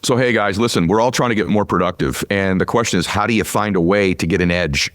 So, hey guys, listen, we're all trying to get more productive. And the question is, how do you find a way to get an edge?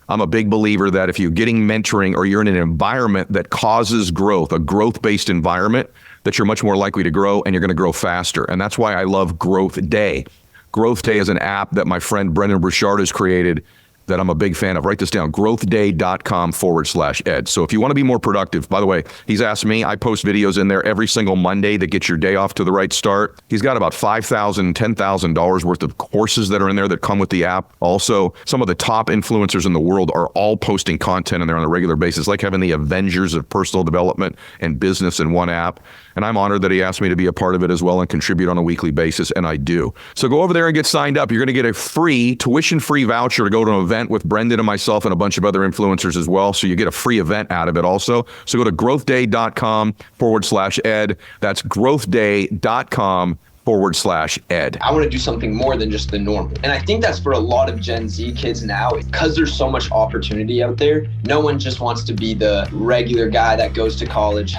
I'm a big believer that if you're getting mentoring or you're in an environment that causes growth, a growth-based environment, that you're much more likely to grow and you're going to grow faster. And that's why I love Growth Day. Growth Day is an app that my friend Brendan Burchard has created that I'm a big fan of. Write this down, growthday.com/ed. So if you want to be more productive, by the way, he's asked me, I post videos in there every single Monday that get your day off to the right start. He's got about $5,000, $10,000 worth of courses that are in there that come with the app. Also, some of the top influencers in the world are all posting content in there on a regular basis, like having the Avengers of personal development and business in one app. And I'm honored that he asked me to be a part of it as well and contribute on a weekly basis, and I do. So go over there and get signed up. You're going to get a free, tuition-free voucher to go to an event with Brendan and myself and a bunch of other influencers as well. So you get a free event out of it also. So go to growthday.com/ed. That's growthday.com/ed. I want to do something more than just the normal. And I think that's for a lot of Gen Z kids now, because there's so much opportunity out there. No one just wants to be the regular guy that goes to college,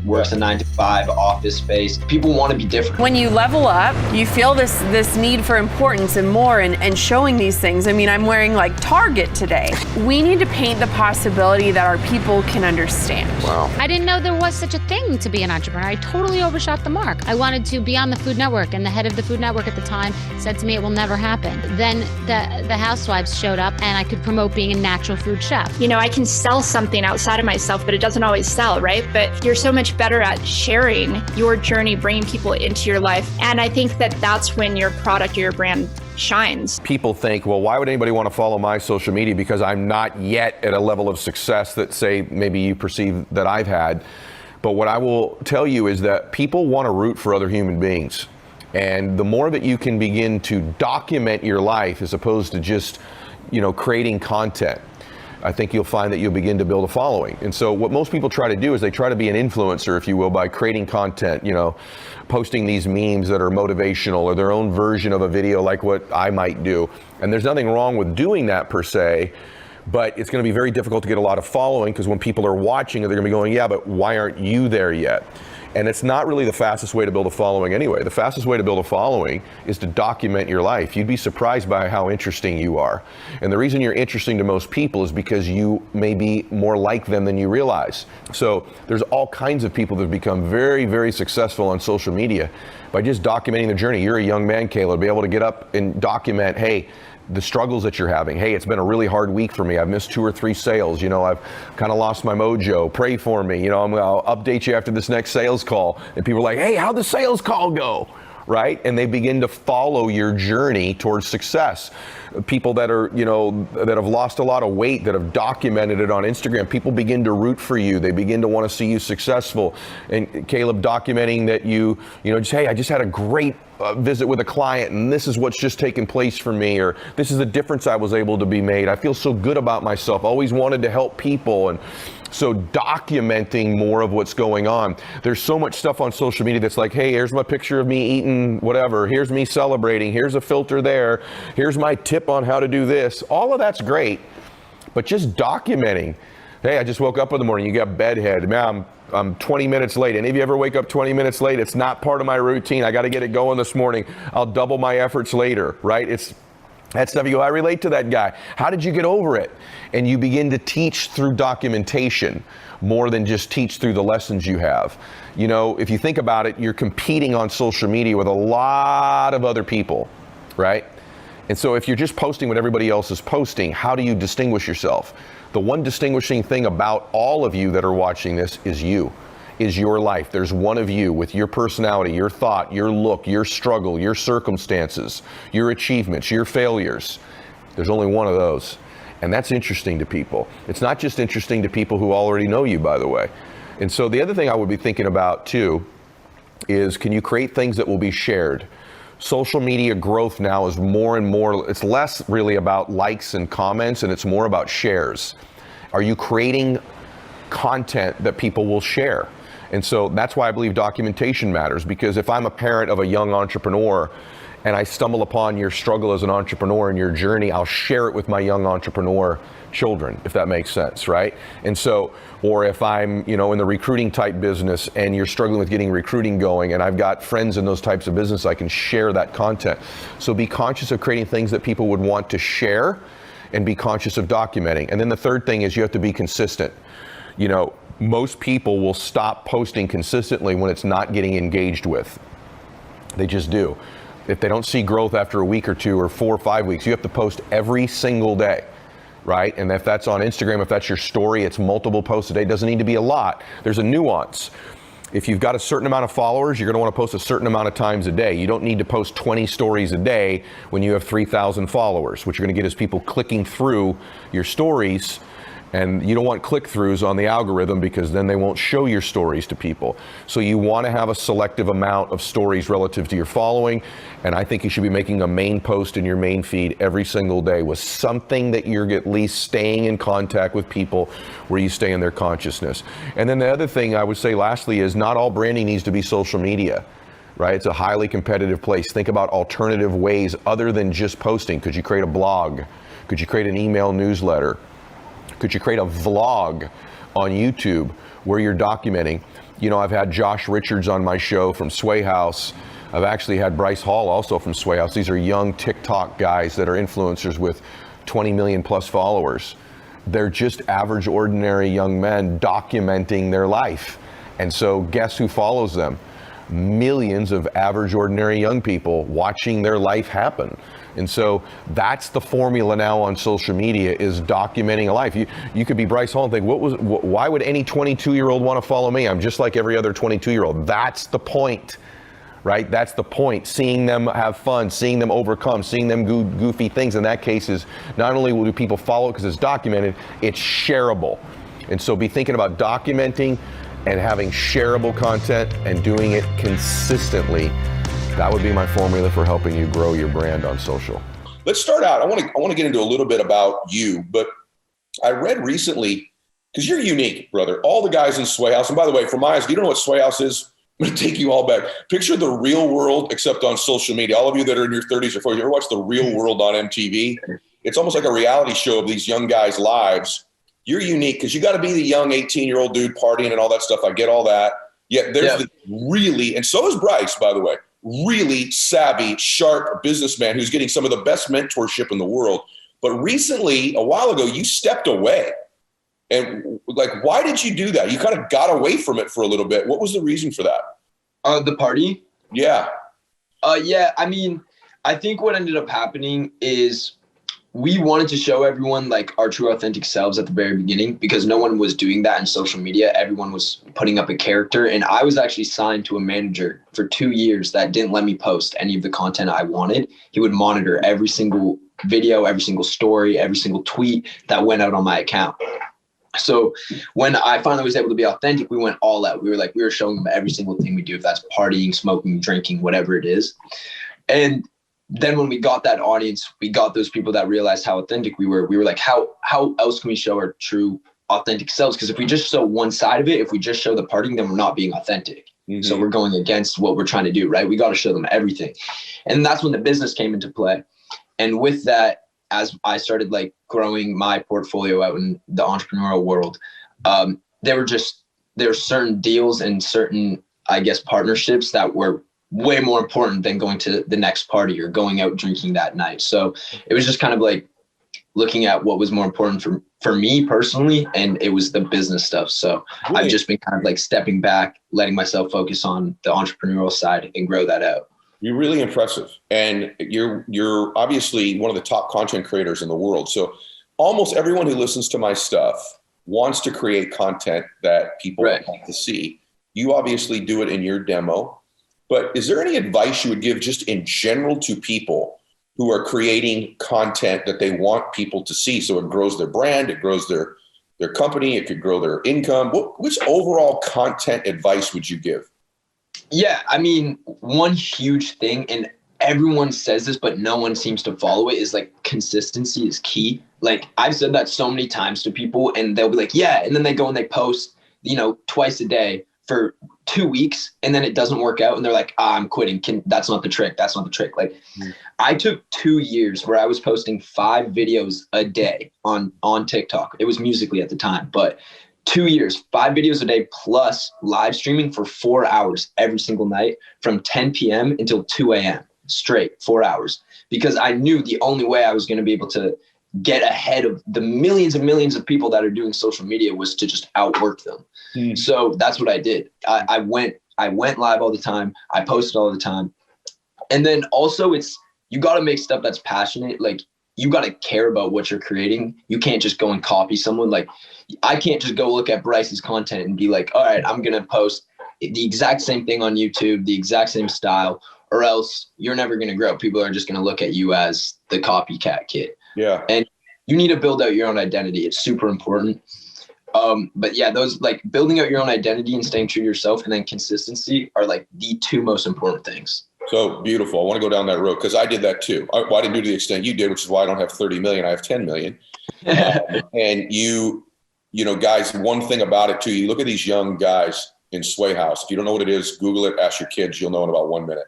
works a 9-to-5 office space. People want to be different. When you level up, you feel this need for importance and more and showing these things. I mean, I'm wearing like Target today. We need to paint the possibility that our people can understand. Wow. I didn't know there was such a thing to be an entrepreneur. I totally overshot the mark. I wanted to be on the Food Network, and the head of the Food Network at the time said to me, it will never happen. Then the housewives showed up and I could promote being a natural food chef. You know, I can sell something outside of myself, but it doesn't always sell, right? But you're so much better at sharing your journey, bringing people into your life. And I think that that's when your product or your brand shines. People think, well, why would anybody want to follow my social media? Because I'm not yet at a level of success that, say, maybe you perceive that I've had. But what I will tell you is that people want to root for other human beings. And the more that you can begin to document your life as opposed to just, creating content, I think you'll find that you'll begin to build a following. And so what most people try to do is they try to be an influencer, if you will, by creating content, posting these memes that are motivational or their own version of a video like what I might do. And there's nothing wrong with doing that per se, but it's going to be very difficult to get a lot of following, because when people are watching, they're going to be going, yeah, but why aren't you there yet? And it's not really the fastest way to build a following anyway. The fastest way to build a following is to document your life. You'd be surprised by how interesting you are. And the reason you're interesting to most people is because you may be more like them than you realize. So there's all kinds of people that have become very, very successful on social media by just documenting their journey. You're a young man, Caleb, be able to get up and document, hey, the struggles that you're having. Hey, it's been a really hard week for me. I've missed 2 or 3 sales. I've kind of lost my mojo. Pray for me. I'll update you after this next sales call. And people are like, hey, how'd the sales call go? Right? And they begin to follow your journey towards success. People that are, that have lost a lot of weight, that have documented it on Instagram, people begin to root for you. They begin to want to see you successful. And Caleb documenting that hey, I just had a great visit with a client, and this is what's just taken place for me, or this is the difference I was able to be made. I feel so good about myself. Always wanted to help people. And so documenting more of what's going on. There's so much stuff on social media that's like, hey, here's my picture of me eating whatever. Here's me celebrating. Here's a filter there. Here's my tip on how to do this. All of that's great, but just documenting. Hey, I just woke up in the morning. You got bedhead. Man, I'm 20 minutes late. Any of you ever wake up 20 minutes late? It's not part of my routine. I got to get it going this morning. I'll double my efforts later, right? It's that stuff. You go, I relate to that guy. How did you get over it? And you begin to teach through documentation more than just teach through the lessons you have. If you think about it, you're competing on social media with a lot of other people, right? And so if you're just posting what everybody else is posting, how do you distinguish yourself? The one distinguishing thing about all of you that are watching this is you, is your life. There's one of you with your personality, your thought, your look, your struggle, your circumstances, your achievements, your failures. There's only one of those. And that's interesting to people. It's not just interesting to people who already know you, by the way. And so the other thing I would be thinking about too is, can you create things that will be shared? Social media growth now is more and more, it's less really about likes and comments, and it's more about shares. Are you creating content that people will share? And so that's why I believe documentation matters, because if I'm a parent of a young entrepreneur and I stumble upon your struggle as an entrepreneur and your journey, I'll share it with my young entrepreneur children, if that makes sense, right? And so, or if I'm, in the recruiting type business and you're struggling with getting recruiting going, and I've got friends in those types of business, I can share that content. So be conscious of creating things that people would want to share, and be conscious of documenting. And then the third thing is you have to be consistent. Most people will stop posting consistently when it's not getting engaged with. They just do. If they don't see growth after a week or two or 4 or 5 weeks, you have to post every single day, right? And if that's on Instagram, if that's your story, it's multiple posts a day. It doesn't need to be a lot. There's a nuance. If you've got a certain amount of followers, you're going to want to post a certain amount of times a day. You don't need to post 20 stories a day when you have 3,000 followers. What you're going to get is people clicking through your stories, and you don't want click-throughs on the algorithm because then they won't show your stories to people. So you want to have a selective amount of stories relative to your following, and I think you should be making a main post in your main feed every single day with something that you're at least staying in contact with people where you stay in their consciousness. And then the other thing I would say lastly is not all branding needs to be social media, right? It's a highly competitive place. Think about alternative ways other than just posting. Could you create a blog? Could you create an email newsletter? Could you create a vlog on YouTube where you're documenting? I've had Josh Richards on my show from Sway House. I've actually had Bryce Hall also from Sway House. These are young TikTok guys that are influencers with 20 million plus followers. They're just average, ordinary young men documenting their life. And so guess who follows them? Millions of average, ordinary young people watching their life happen. And so that's the formula now on social media, is documenting a life. You could be Bryce Hall and think, why would any 22-year-old want to follow me? I'm just like every other 22-year-old. That's the point, right? That's the point. Seeing them have fun, seeing them overcome, seeing them do goofy things. In that case is not only will people follow it because it's documented, it's shareable. And so be thinking about documenting and having shareable content and doing it consistently. That would be my formula for helping you grow your brand on social. Let's start out. I want to get into a little bit about you, but I read recently, because you're unique, brother. All the guys in Sway House, and by the way, from my eyes, do you know what Sway House is? I'm going to take you all back. Picture the real world, except on social media. All of you that are in your 30s or 40s, you ever watch The Real World on MTV? It's almost like a reality show of these young guys' lives. You're unique because you got to be the young 18-year-old dude partying and all that stuff. I get all that. Yet there's the really, and so is Bryce, by the way, really savvy, sharp businessman who's getting some of the best mentorship in the world. But recently, a while ago, you stepped away. And why did you do that? You kind of got away from it for a little bit. What was the reason for that? The party? Yeah. I think what ended up happening is we wanted to show everyone our true authentic selves at the very beginning, because no one was doing that in social media. Everyone was putting up a character, and I was actually signed to a manager for 2 years that didn't let me post any of the content I wanted. He would monitor every single video, every single story, every single tweet that went out on my account. So when I finally was able to be authentic, we went all out. We were showing them every single thing we do, if that's partying, smoking, drinking, whatever it is. And then when we got that audience, we got those people that realized how authentic we were. We were like, how else can we show our true authentic selves? Because if we just show one side of it, if we just show the partying, then we're not being authentic. Mm-hmm. So we're going against what we're trying to do, right? We got to show them everything. And that's when the business came into play. And with that, as I started growing my portfolio out in the entrepreneurial world, there were certain deals and certain, partnerships that were way more important than going to the next party or going out drinking that night. So it was just kind of looking at what was more important for me personally, and it was the business stuff. So really? I've just been kind of stepping back, letting myself focus on the entrepreneurial side and grow that out. You're really impressive. And you're obviously one of the top content creators in the world. So almost everyone who listens to my stuff wants to create content that people want to see. You obviously do it in your demo. But is there any advice you would give just in general to people who are creating content that they want people to see? So it grows their brand, it grows their company, it could grow their income. Which overall content advice would you give? Yeah, one huge thing, and everyone says this, but no one seems to follow it, is consistency is key. I've said that so many times to people, and they'll be like, yeah. And then they go and they post, twice a day for 2 weeks and then it doesn't work out and they're like, I'm quitting. That's not the trick. That's not the trick. Like I took 2 years where I was posting 5 videos a day on TikTok. It was Musical.ly at the time, but 2 years, 5 videos a day plus live streaming for 4 hours every single night from 10 p.m. until 2 a.m. straight, 4 hours, because I knew the only way I was going to be able to get ahead of the millions and millions of people that are doing social media was to just outwork them. So that's what I did. I went live all the time. I posted all the time. And then also you got to make stuff that's passionate. Like you got to care about what you're creating. You can't just go and copy someone. Like I can't just go look at Bryce's content and be like, all right, I'm going to post the exact same thing on YouTube, the exact same style, or else you're never going to grow. People are just going to look at you as the copycat kid. Yeah. And you need to build out your own identity. It's super important. But yeah, those like building out your own identity and staying true to yourself and then consistency are like the 2 most important things. So beautiful. I want to go down that road because I did that too. I didn't do to the extent you did, which is why I don't have 30 million. I have 10 million. And you know, guys, one thing about it too, you look at these young guys in Sway House. If you don't know what it is, Google it, ask your kids. You'll know in about 1 minute.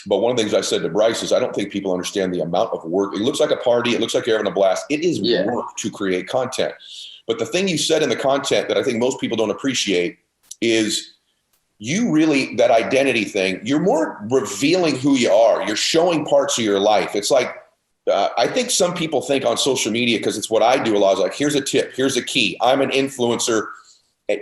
But one of the things I said to Bryce is I don't think people understand the amount of work. It looks like a party. It looks like you're having a blast. It is work to create content. But the thing you said in the content that I think most people don't appreciate is you really, that identity thing, you're more revealing who you are. You're showing parts of your life. It's like, I think some people think on social media, because it's what I do a lot, is like, here's a tip, here's a key. I'm an influencer.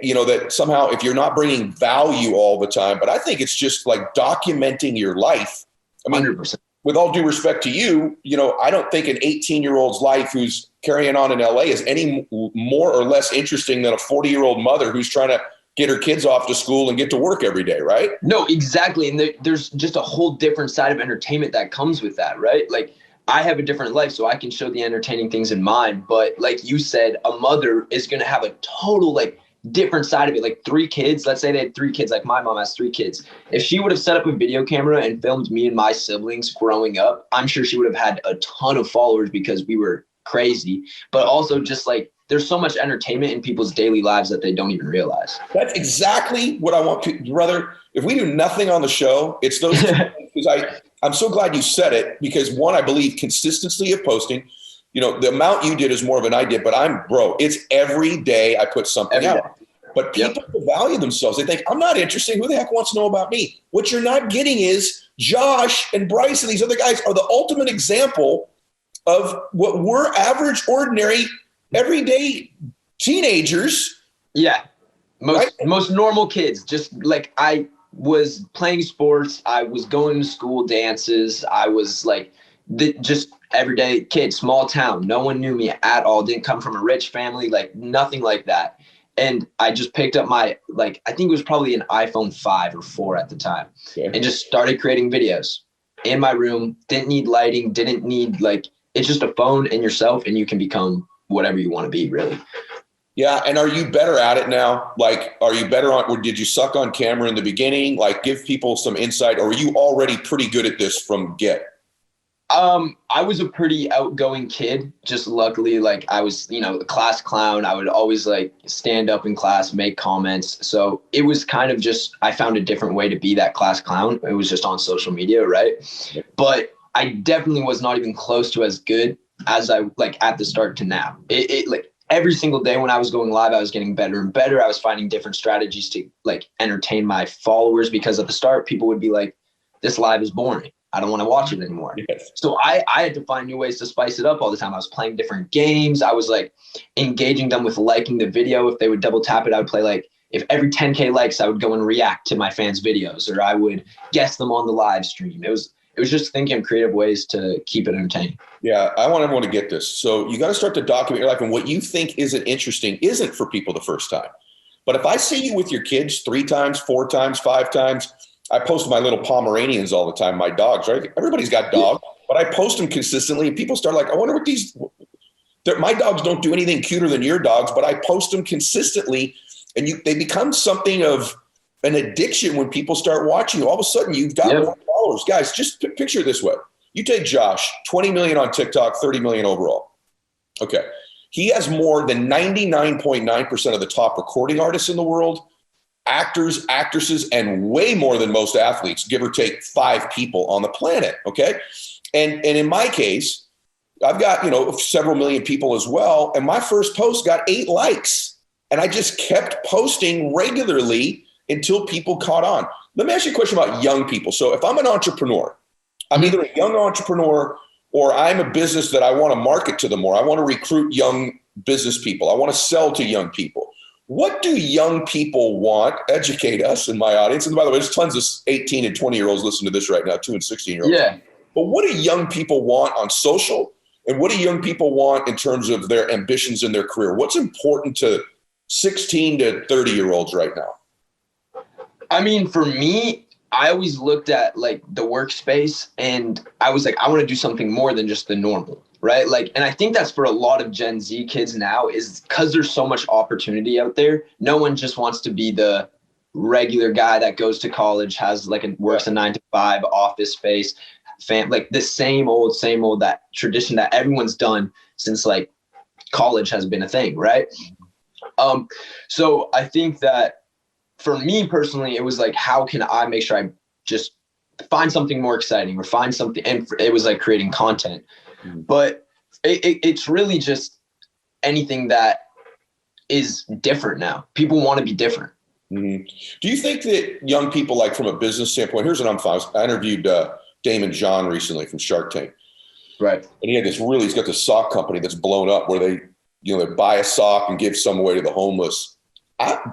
You know, that somehow if you're not bringing value all the time, but I think it's just like documenting your life. I mean, 100%. With all due respect to you, you know, I don't think an 18-year-old's life who's carrying on in LA is any more or less interesting than a 40-year-old mother who's trying to get her kids off to school and get to work every day, right? No, exactly. And there's just a whole different side of entertainment that comes with that, right? Like I have a different life, so I can show the entertaining things in mine. But like you said, a mother is going to have a total like different side of it. Like 3 kids, let's say they had 3 kids, like my mom has 3 kids. If she would have set up a video camera and filmed me and my siblings growing up, I'm sure she would have had a ton of followers because we were crazy. But also just like there's so much entertainment in people's daily lives that they don't even realize. That's exactly what I want to, brother. If we do nothing on the show, it's those two things. Because I'm so glad you said it, because one, I believe consistency of posting. You know, the amount you did is more than I did, but it's every day I put something out. But people value themselves. They think, I'm not interesting. Who the heck wants to know about me? What you're not getting is Josh and Bryce and these other guys are the ultimate example of what we're average, ordinary, everyday teenagers. Yeah. Most normal kids. Just like I was playing sports. I was going to school dances. I was like just everyday kid, small town. No one knew me at all. Didn't come from a rich family, like nothing like that. And I just picked up my, like, I think it was probably an iPhone 5 or 4 at the time, and just started creating videos in my room. Didn't need lighting, didn't need like, it's just a phone and yourself, and you can become whatever you want to be, really. Yeah. And are you better at it now? Like, are you better on, or did you suck on camera in the beginning? Like, give people some insight, or were you already pretty good at this from get? I was a pretty outgoing kid. Just luckily, like I was, you know, the class clown. I would always like stand up in class, make comments. So it was kind of just, I found a different way to be that class clown. It was just on social media, right? But I definitely was not even close to as good as I like at the start to now. It like every single day when I was going live, I was getting better and better. I was finding different strategies to like entertain my followers, because at the start people would be like, this live is boring. I don't want to watch it anymore. Yes. So I had to find new ways to spice it up all the time. I was playing different games. I was like engaging them with liking the video. If they would double tap it, I would play like, if every 10K likes, I would go and react to my fans' videos, or I would guess them on the live stream. It was just thinking of creative ways to keep it entertaining. Yeah, I want everyone to get this. So you got to start to document your life, and what you think isn't interesting isn't for people the first time. But if I see you with your kids 3 times, 4 times, 5 times, I post my little Pomeranians all the time, my dogs, right? Everybody's got dogs, but I post them consistently. And people start like, I wonder what my dogs don't do anything cuter than your dogs, but I post them consistently, and they become something of an addiction when people start watching you. All of a sudden you've got more followers. Guys, just picture it this way. You take Josh, 20 million on TikTok, 30 million overall. Okay. He has more than 99.9% of the top recording artists in the world, actors, actresses, and way more than most athletes, give or take 5 people on the planet. Okay. And in my case, I've got, several million people as well. And my first post got 8 likes. And I just kept posting regularly until people caught on. Let me ask you a question about young people. So if I'm an entrepreneur, I'm either a young entrepreneur or I'm a business that I want to market to them more. I want to recruit young business people. I want to sell to young people. What do young people want? Educate us in my audience. And by the way, there's tons of 18 and 20-year-olds listening to this right now, 2 and 16-year-olds. Yeah. But what do young people want on social? And what do young people want in terms of their ambitions in their career? What's important to 16 to 30-year-olds right now? I mean, for me, I always looked at like the workspace and I was like, I want to do something more than just the normal, right? Like, and I think that's for a lot of Gen Z kids now is because there's so much opportunity out there. No one just wants to be the regular guy that goes to college, has like works a 9-to-5 office space, like the same old, that tradition that everyone's done since like college has been a thing, right? So I think that for me personally, it was like, how can I make sure I just find something more exciting or find something? And it was like creating content, but it's really just anything that is different now. People want to be different. Mm-hmm. Do you think that young people, like from a business standpoint, here's what I'm finding. I interviewed Damon John recently from Shark Tank. Right. And he's got this sock company that's blown up where they buy a sock and give some away to the homeless.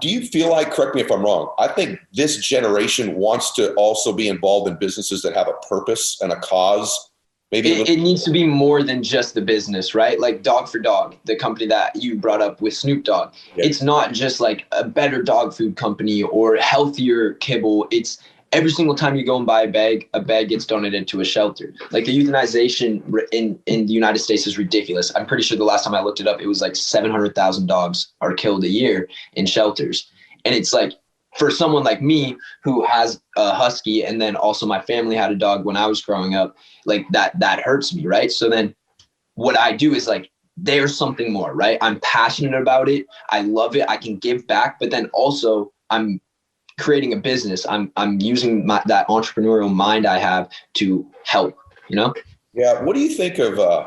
Do you feel like, correct me if I'm wrong, I think this generation wants to also be involved in businesses that have a purpose and a cause. Maybe it needs to be more than just the business, right? Like Dog for Dog, the company that you brought up with Snoop Dogg. Yeah. It's not just like a better dog food company or healthier kibble. It's every single time you go and buy a bag gets donated to a shelter. Like the euthanization in the United States is ridiculous. I'm pretty sure the last time I looked it up, it was like 700,000 dogs are killed a year in shelters. And it's like, for someone like me who has a husky and then also my family had a dog when I was growing up, like that hurts me, right? So then what I do is like, there's something more, right? I'm passionate about it. I love it. I can give back, but then also I'm creating a business. I'm using that entrepreneurial mind I have to help, Yeah. What do you think of, I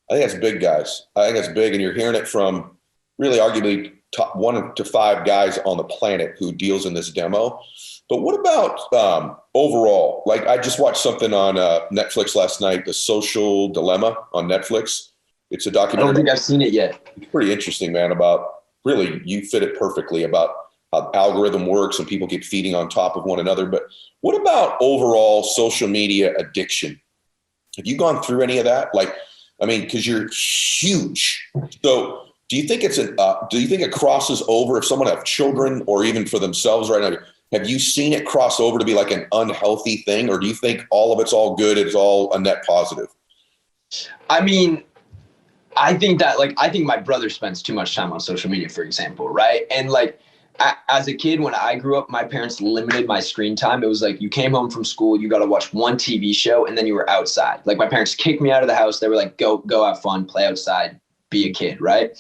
think that's big, guys. I think that's big. And you're hearing it from really arguably top 1 to 5 guys on the planet who deals in this demo. But what about overall? Like I just watched something on Netflix last night, The Social Dilemma on Netflix. It's a documentary. I don't think I've seen it yet. It's pretty interesting, man, about really, you fit it perfectly about how algorithm works and people keep feeding on top of one another. But what about overall social media addiction? Have you gone through any of that? Because you're huge. So do you think it crosses over if someone have children or even for themselves right now? Have you seen it cross over to be like an unhealthy thing? Or do you think all of it's all good? It's all a net positive? I mean, I think my brother spends too much time on social media, for example. Right. And as a kid, when I grew up, my parents limited my screen time. It was like you came home from school, you got to watch one TV show, and then you were outside. Like my parents kicked me out of the house. They were like, go have fun, play outside, be a kid, right?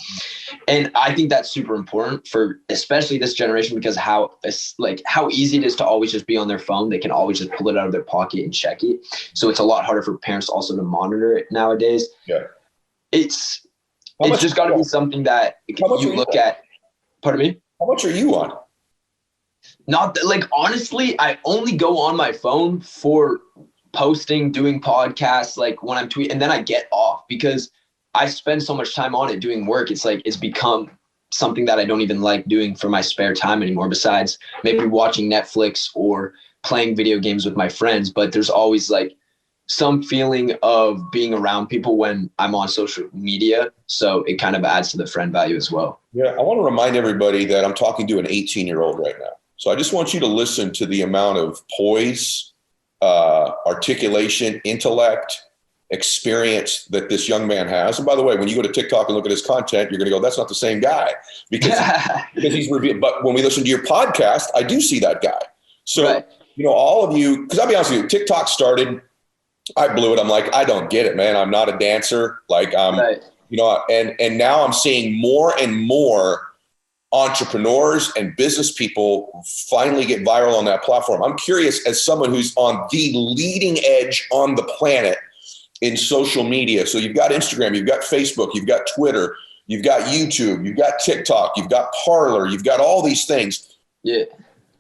And I think that's super important for especially this generation because how easy it is to always just be on their phone. They can always just pull it out of their pocket and check it. So it's a lot harder for parents also to monitor it nowadays. Yeah, it's just got to be something that you look at. Pardon me? How much are you on? Honestly, I only go on my phone for posting, doing podcasts, like when I'm tweeting, and then I get off because I spend so much time on it doing work. It's like, it's become something that I don't even like doing for my spare time anymore, besides maybe watching Netflix or playing video games with my friends. But there's always like some feeling of being around people when I'm on social media. So it kind of adds to the friend value as well. Yeah. I want to remind everybody that I'm talking to an 18-year-old right now. So I just want you to listen to the amount of poise, articulation, intellect, experience that this young man has. And by the way, when you go to TikTok and look at his content, you're going to go, that's not the same guy because he's revealed. But when we listen to your podcast, I do see that guy. So, right. All of you, because I'll be honest with you, TikTok started, I blew it. I'm like, I don't get it, man. I'm not a dancer. Like I'm, right. And now I'm seeing more and more entrepreneurs and business people finally get viral on that platform. I'm curious, as someone who's on the leading edge on the planet in social media. So you've got Instagram, you've got Facebook, you've got Twitter, you've got YouTube, you've got TikTok, you've got Parler, you've got all these things. Yeah.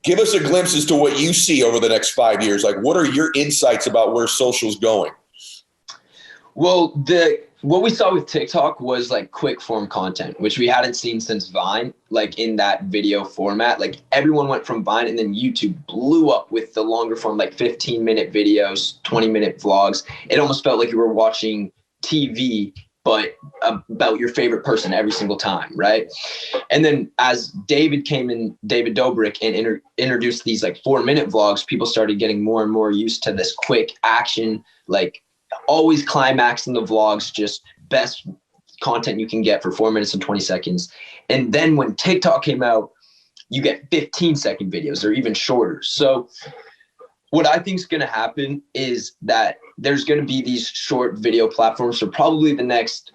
Give us a glimpse as to what you see over the next 5 years. Like, what are your insights about where social's going? Well, what we saw with TikTok was like quick form content, which we hadn't seen since Vine, like in that video format. Like everyone went from Vine, and then YouTube blew up with the longer form, like 15-minute videos, 20-minute vlogs. It almost felt like you were watching TV, but about your favorite person every single time, right? And then as David Dobrik, and introduced these like 4-minute vlogs, people started getting more and more used to this quick action, like always climax in the vlogs, just best content you can get for 4 minutes and 20 seconds. And then when TikTok came out, you get 15-second videos or even shorter. So what I think is going to happen is that there's going to be these short video platforms for probably the next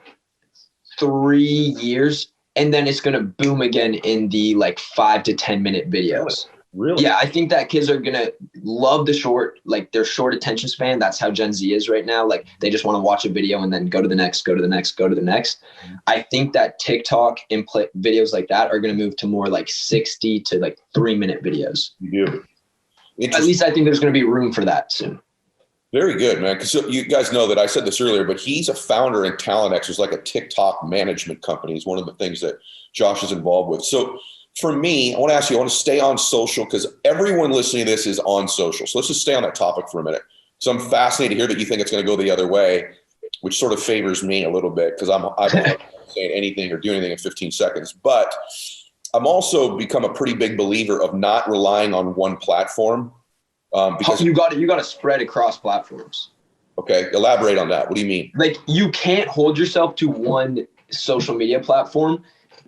3 years. And then it's going to boom again in the like 5 to 10-minute videos. Really? Yeah, I think that kids are going to love the short, like their short attention span. That's how Gen Z is right now. Like they just want to watch a video and then go to the next, go to the next, go to the next. I think that TikTok and videos like that are going to move to more like 60 to like 3-minute videos. You do. At least I think there's going to be room for that soon. Very good, man. Because you guys know that I said this earlier, but he's a founder in TalentX, who's like a TikTok management company. It's one of the things that Josh is involved with. So for me, I want to ask you, I want to stay on social because everyone listening to this is on social. So let's just stay on that topic for a minute. So I'm fascinated to hear that you think it's going to go the other way, which sort of favors me a little bit because I'm not saying anything or doing anything in 15 seconds. But I'm also become a pretty big believer of not relying on one platform. Because you got to spread across platforms. Okay, elaborate on that. What do you mean? Like you can't hold yourself to one social media platform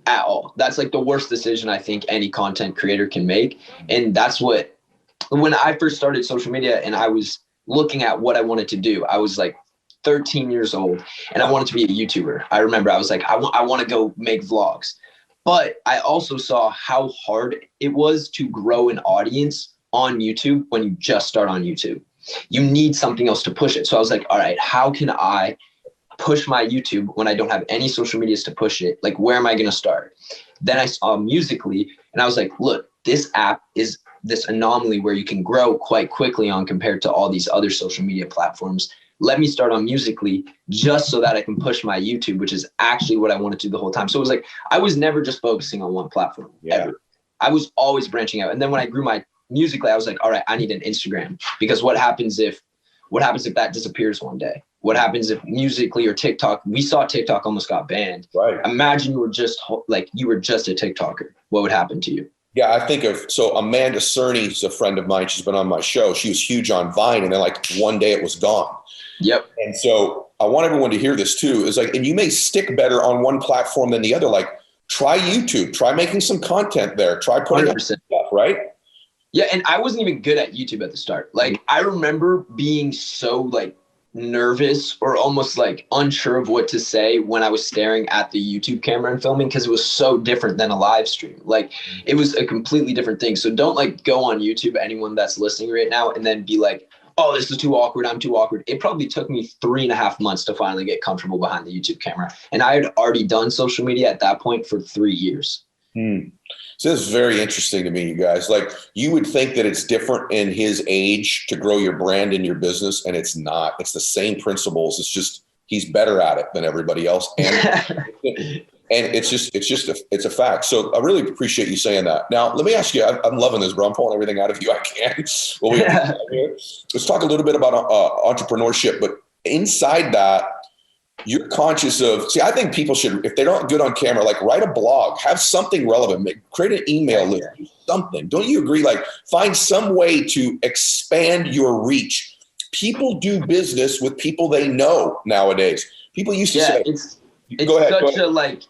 at all. That's like the worst decision I think any content creator can make. And that's when I first started social media and I was looking at what I wanted to do, I was like 13 years old and I wanted to be a YouTuber. I remember I was like, I want to go make vlogs. But I also saw how hard it was to grow an audience on YouTube when you just start on YouTube. You need something else to push it. So I was like, all right, how can I push my YouTube when I don't have any social medias to push it? Like, where am I going to start? Then I saw Musically and I was like, look, this app is this anomaly where you can grow quite quickly on compared to all these other social media platforms. Let me start on Musically just so that I can push my YouTube, which is actually what I wanted to do the whole time. So it was like, I was never just focusing on one platform ever. I was always branching out. And then when I grew my Musically, I was like, all right, I need an Instagram because what happens if that disappears one day? What happens if Musically or TikTok, we saw TikTok almost got banned. Right. Imagine you were just a TikToker. What would happen to you? Yeah, I think so Amanda Cerny's a friend of mine. She's been on my show. She was huge on Vine and then like one day it was gone. Yep. And so I want everyone to hear this too. Is like, and you may stick better on one platform than the other. Like try YouTube, try making some content there, try putting up stuff, right? Yeah, and I wasn't even good at YouTube at the start. Like, I remember being so, like, nervous or almost, like, unsure of what to say when I was staring at the YouTube camera and filming because it was so different than a live stream. Like, it was a completely different thing. So don't, like, go on YouTube, anyone that's listening right now, and then be like, oh, this is too awkward. I'm too awkward. It probably took me 3.5 months to finally get comfortable behind the YouTube camera. And I had already done social media at that point for 3 years. So this is very interesting to me, you guys. Like you would think that it's different in his age to grow your brand and your business, and it's not. It's the same principles. It's just he's better at it than everybody else, and it's a fact. So I really appreciate you saying that. Now let me ask you. I'm loving this, bro. I'm pulling everything out of you I can. Let's talk a little bit about entrepreneurship, but inside that. You're conscious of, see, I think people should, if they're not good on camera, like write a blog, have something relevant, create an email list, do something. Don't you agree? Like find some way to expand your reach. People do business with people they know nowadays. People used to say, it's such a like,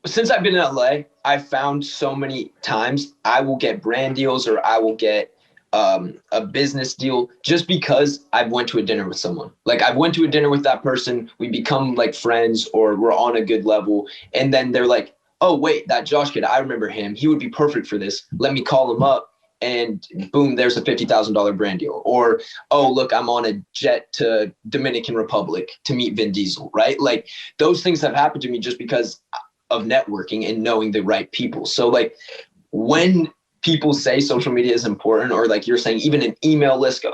since I've been in LA, I've found so many times I will get brand deals or I will get a business deal just because I went to a dinner with someone. Like I went to a dinner with that person, we become like friends or we're on a good level. And then they're like, oh, wait, that Josh kid, I remember him. He would be perfect for this. Let me call him up. And boom, there's a $50,000 brand deal. Or, oh, look, I'm on a jet to Dominican Republic to meet Vin Diesel, right? Like those things have happened to me just because of networking and knowing the right people. So like when people say social media is important, or like you're saying, even an email list,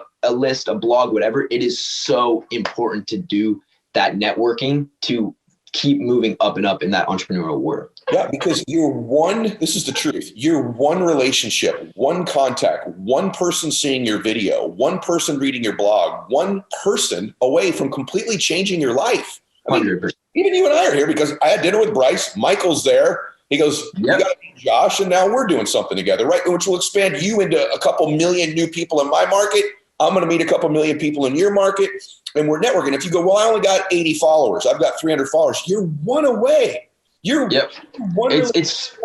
a blog, whatever, it is so important to do that networking to keep moving up and up in that entrepreneurial world. Yeah, because this is the truth. You're one relationship, one contact, one person seeing your video, one person reading your blog, one person away from completely changing your life. I mean, 100%. even you and I are here because I had dinner with Bryce. Michael's there. He goes, you got to meet Josh, and now we're doing something together, right? Which will expand you into a couple million new people in my market. I'm going to meet a couple million people in your market, and we're networking. If you go, well, I only got 80 followers. I've got 300 followers. You're one away. It's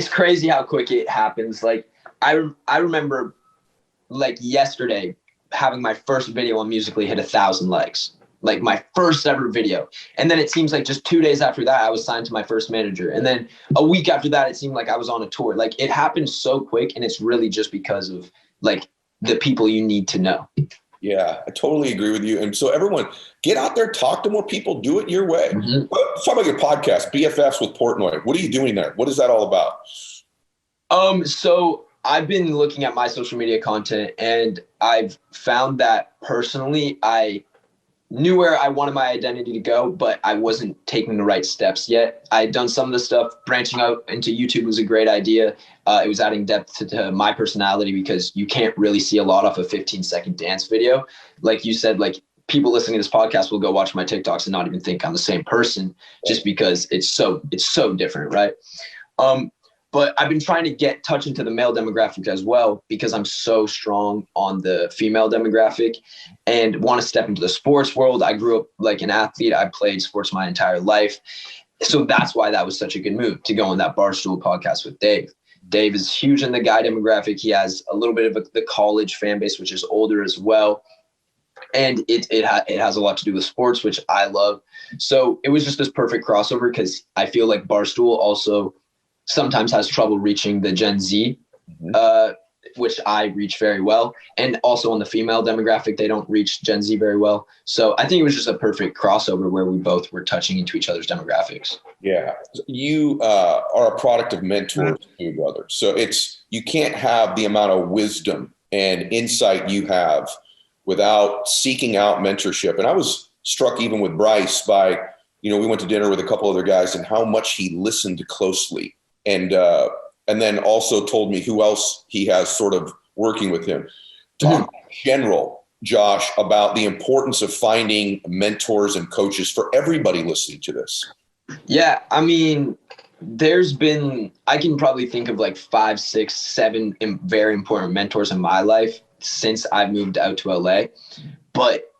crazy how quick it happens. Like I remember like yesterday having my first video on Musical.ly hit 1,000 likes, like my first ever video. And then it seems like just 2 days after that, I was signed to my first manager. And then a week after that, it seemed like I was on a tour. Like it happened so quick, and it's really just because of like the people you need to know. Yeah, I totally agree with you. And so everyone, get out there, talk to more people, do it your way. Mm-hmm. Let's talk about your podcast, BFFs with Portnoy. What are you doing there? What is that all about? So I've been looking at my social media content, and I've found that personally, I knew where I wanted my identity to go, but I wasn't taking the right steps yet. I'd done some of the stuff. Branching out into YouTube was a great idea. It was adding depth to my personality, because you can't really see a lot off a 15-second dance video. Like you said, like people listening to this podcast will go watch my TikToks and not even think I'm the same person, just because it's so different, right? But I've been trying to touch into the male demographic as well, because I'm so strong on the female demographic and want to step into the sports world. I grew up like an athlete. I played sports my entire life. So that's why that was such a good move to go on that Barstool podcast with Dave. Dave is huge in the guy demographic. He has a little bit of the college fan base, which is older as well. And it has a lot to do with sports, which I love. So it was just this perfect crossover, because I feel like Barstool also sometimes has trouble reaching the Gen Z, which I reach very well. And also on the female demographic, they don't reach Gen Z very well. So I think it was just a perfect crossover where we both were touching into each other's demographics. Yeah. You are a product of mentors too, brother. So you can't have the amount of wisdom and insight you have without seeking out mentorship. And I was struck even with Bryce by, we went to dinner with a couple other guys, and how much he listened closely. And then also told me who else he has sort of working with him. Talk in general, Josh, about the importance of finding mentors and coaches for everybody listening to this. Yeah, I mean, I can probably think of like 5, 6, 7 very important mentors in my life since I moved out to LA. But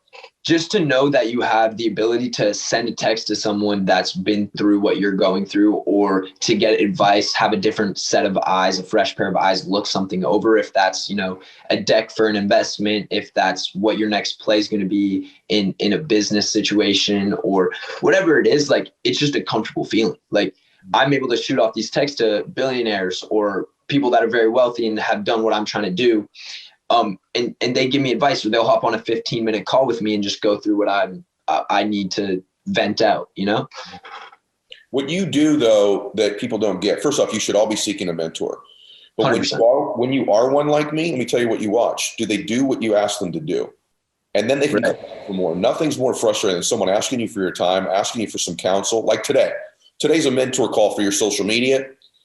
just to know that you have the ability to send a text to someone that's been through what you're going through, or to get advice, have a different set of eyes, a fresh pair of eyes, look something over, if that's, a deck for an investment, if that's what your next play is going to be in a business situation, or whatever it is, like, it's just a comfortable feeling. Like, I'm able to shoot off these texts to billionaires or people that are very wealthy and have done what I'm trying to do. And they give me advice, or they'll hop on a 15-minute call with me and just go through what I need to vent out, What you do, though, that people don't get, first off, you should all be seeking a mentor. But when you are one like me, let me tell you what you watch. Do they do what you ask them to do? And then they can come back for more. Nothing's more frustrating than someone asking you for your time, asking you for some counsel. Like today. Today's a mentor call for your social media,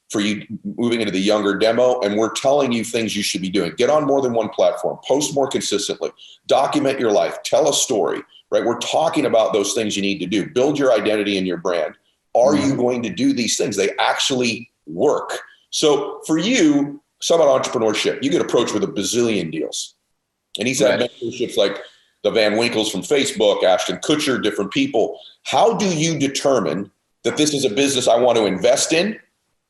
for you moving into the younger demo, and we're telling you things you should be doing. Get on more than one platform, post more consistently, document your life, tell a story, right? We're talking about those things you need to do. Build your identity and your brand. Are you going to do these things? They actually work. So for you, some about entrepreneurship, you get approached with a bazillion deals. And he's had mentorships like the Van Winkles from Facebook, Ashton Kutcher, different people. How do you determine that this is a business I want to invest in,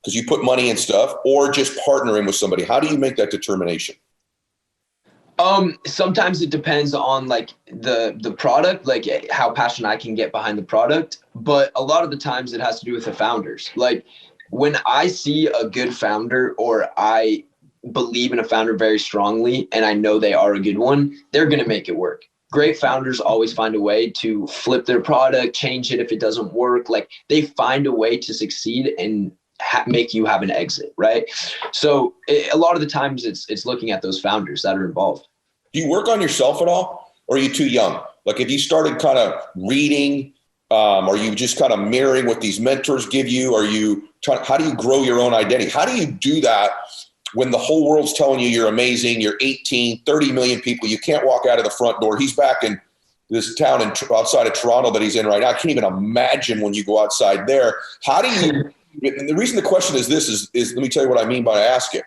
because you put money in stuff, or just partnering with somebody? How do you make that determination? Sometimes it depends on like the product, like how passionate I can get behind the product. But a lot of the times it has to do with the founders. Like when I see a good founder, or I believe in a founder very strongly and I know they are a good one, they're going to make it work. Great founders always find a way to flip their product, change it if it doesn't work. Like, they find a way to succeed and make you have an exit, right? So a lot of the times it's looking at those founders that are involved. Do you work on yourself at all, or are you too young? Like, if you started kind of reading, are you just kind of mirroring what these mentors give you? Are you how do you grow your own identity? How do you do that when the whole world's telling you you're amazing, you're 18, 30 million people, you can't walk out of the front door? He's back in this town outside of Toronto that he's in right now. I can't even imagine when you go outside there. How do you, and the reason the question is this is let me tell you what I mean by I ask it.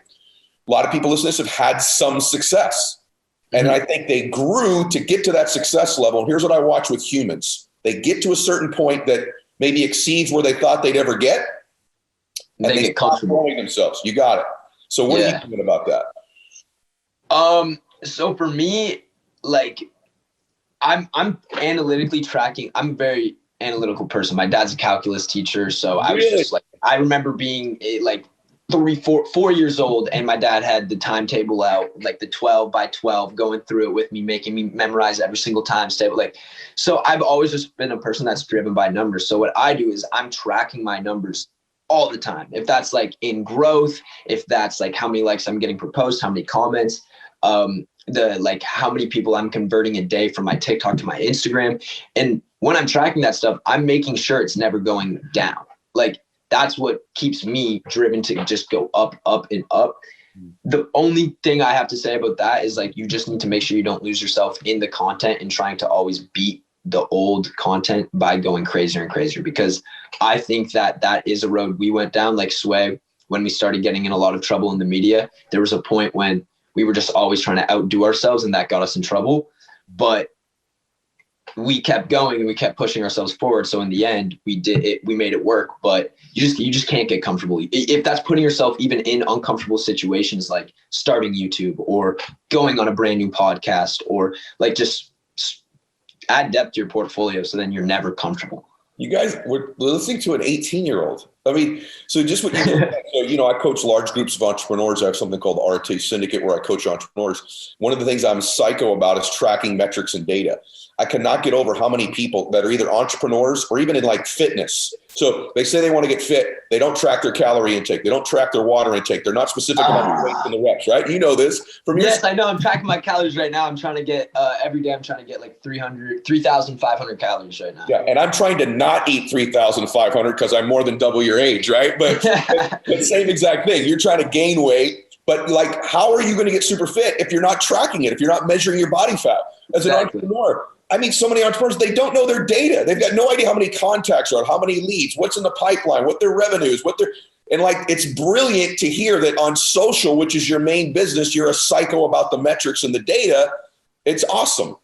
A lot of people listening to this have had some success. And I think they grew to get to that success level. And here's what I watch with humans. They get to a certain point that maybe exceeds where they thought they'd ever get. And they get comfortable growing themselves. You got it. So what are you doing about that? So for me, like, I'm analytically tracking. I'm a very analytical person. My dad's a calculus teacher. So I was just like, I remember being like 4 years old, and my dad had the timetable out, like the 12 by 12, going through it with me, making me memorize every single times table. Like, so I've always just been a person that's driven by numbers. So what I do is I'm tracking my numbers all the time. If that's like in growth, if that's like how many likes I'm getting per post, how many comments, like how many people I'm converting a day from my TikTok to my Instagram. And when I'm tracking that stuff, I'm making sure it's never going down. Like, that's what keeps me driven to just go up, up, and up. The only thing I have to say about that is, like, you just need to make sure you don't lose yourself in the content and trying to always beat the old content by going crazier and crazier, because I think that is a road we went down. Like Sway, when we started getting in a lot of trouble in the media, there was a point when we were just always trying to outdo ourselves, and that got us in trouble. But we kept going and we kept pushing ourselves forward. So in the end, we made it work. But you just can't get comfortable. If that's putting yourself even in uncomfortable situations, like starting YouTube or going on a brand new podcast, or like just add depth to your portfolio, so then you're never comfortable. You guys were listening to an 18-year-old. I mean, so just what you said. So, I coach large groups of entrepreneurs. I have something called the RT Syndicate where I coach entrepreneurs. One of the things I'm psycho about is tracking metrics and data. I cannot get over how many people that are either entrepreneurs or even in like fitness. So they say they want to get fit. They don't track their calorie intake. They don't track their water intake. They're not specific about the weights and the reps, right? You know this. Yes, I know. I'm tracking my calories right now. I'm trying to get, every day I'm trying to get like 3,500 calories right now. Yeah, and I'm trying to not eat 3,500 because I'm more than double your age, right? But same exact thing. You're trying to gain weight, but like, how are you going to get super fit if you're not tracking it, if you're not measuring your body fat? As an entrepreneur, I mean, so many entrepreneurs, they don't know their data. They've got no idea how many contacts are, how many leads, what's in the pipeline, what their revenues, and like, it's brilliant to hear that on social, which is your main business, you're a psycho about the metrics and the data. It's awesome.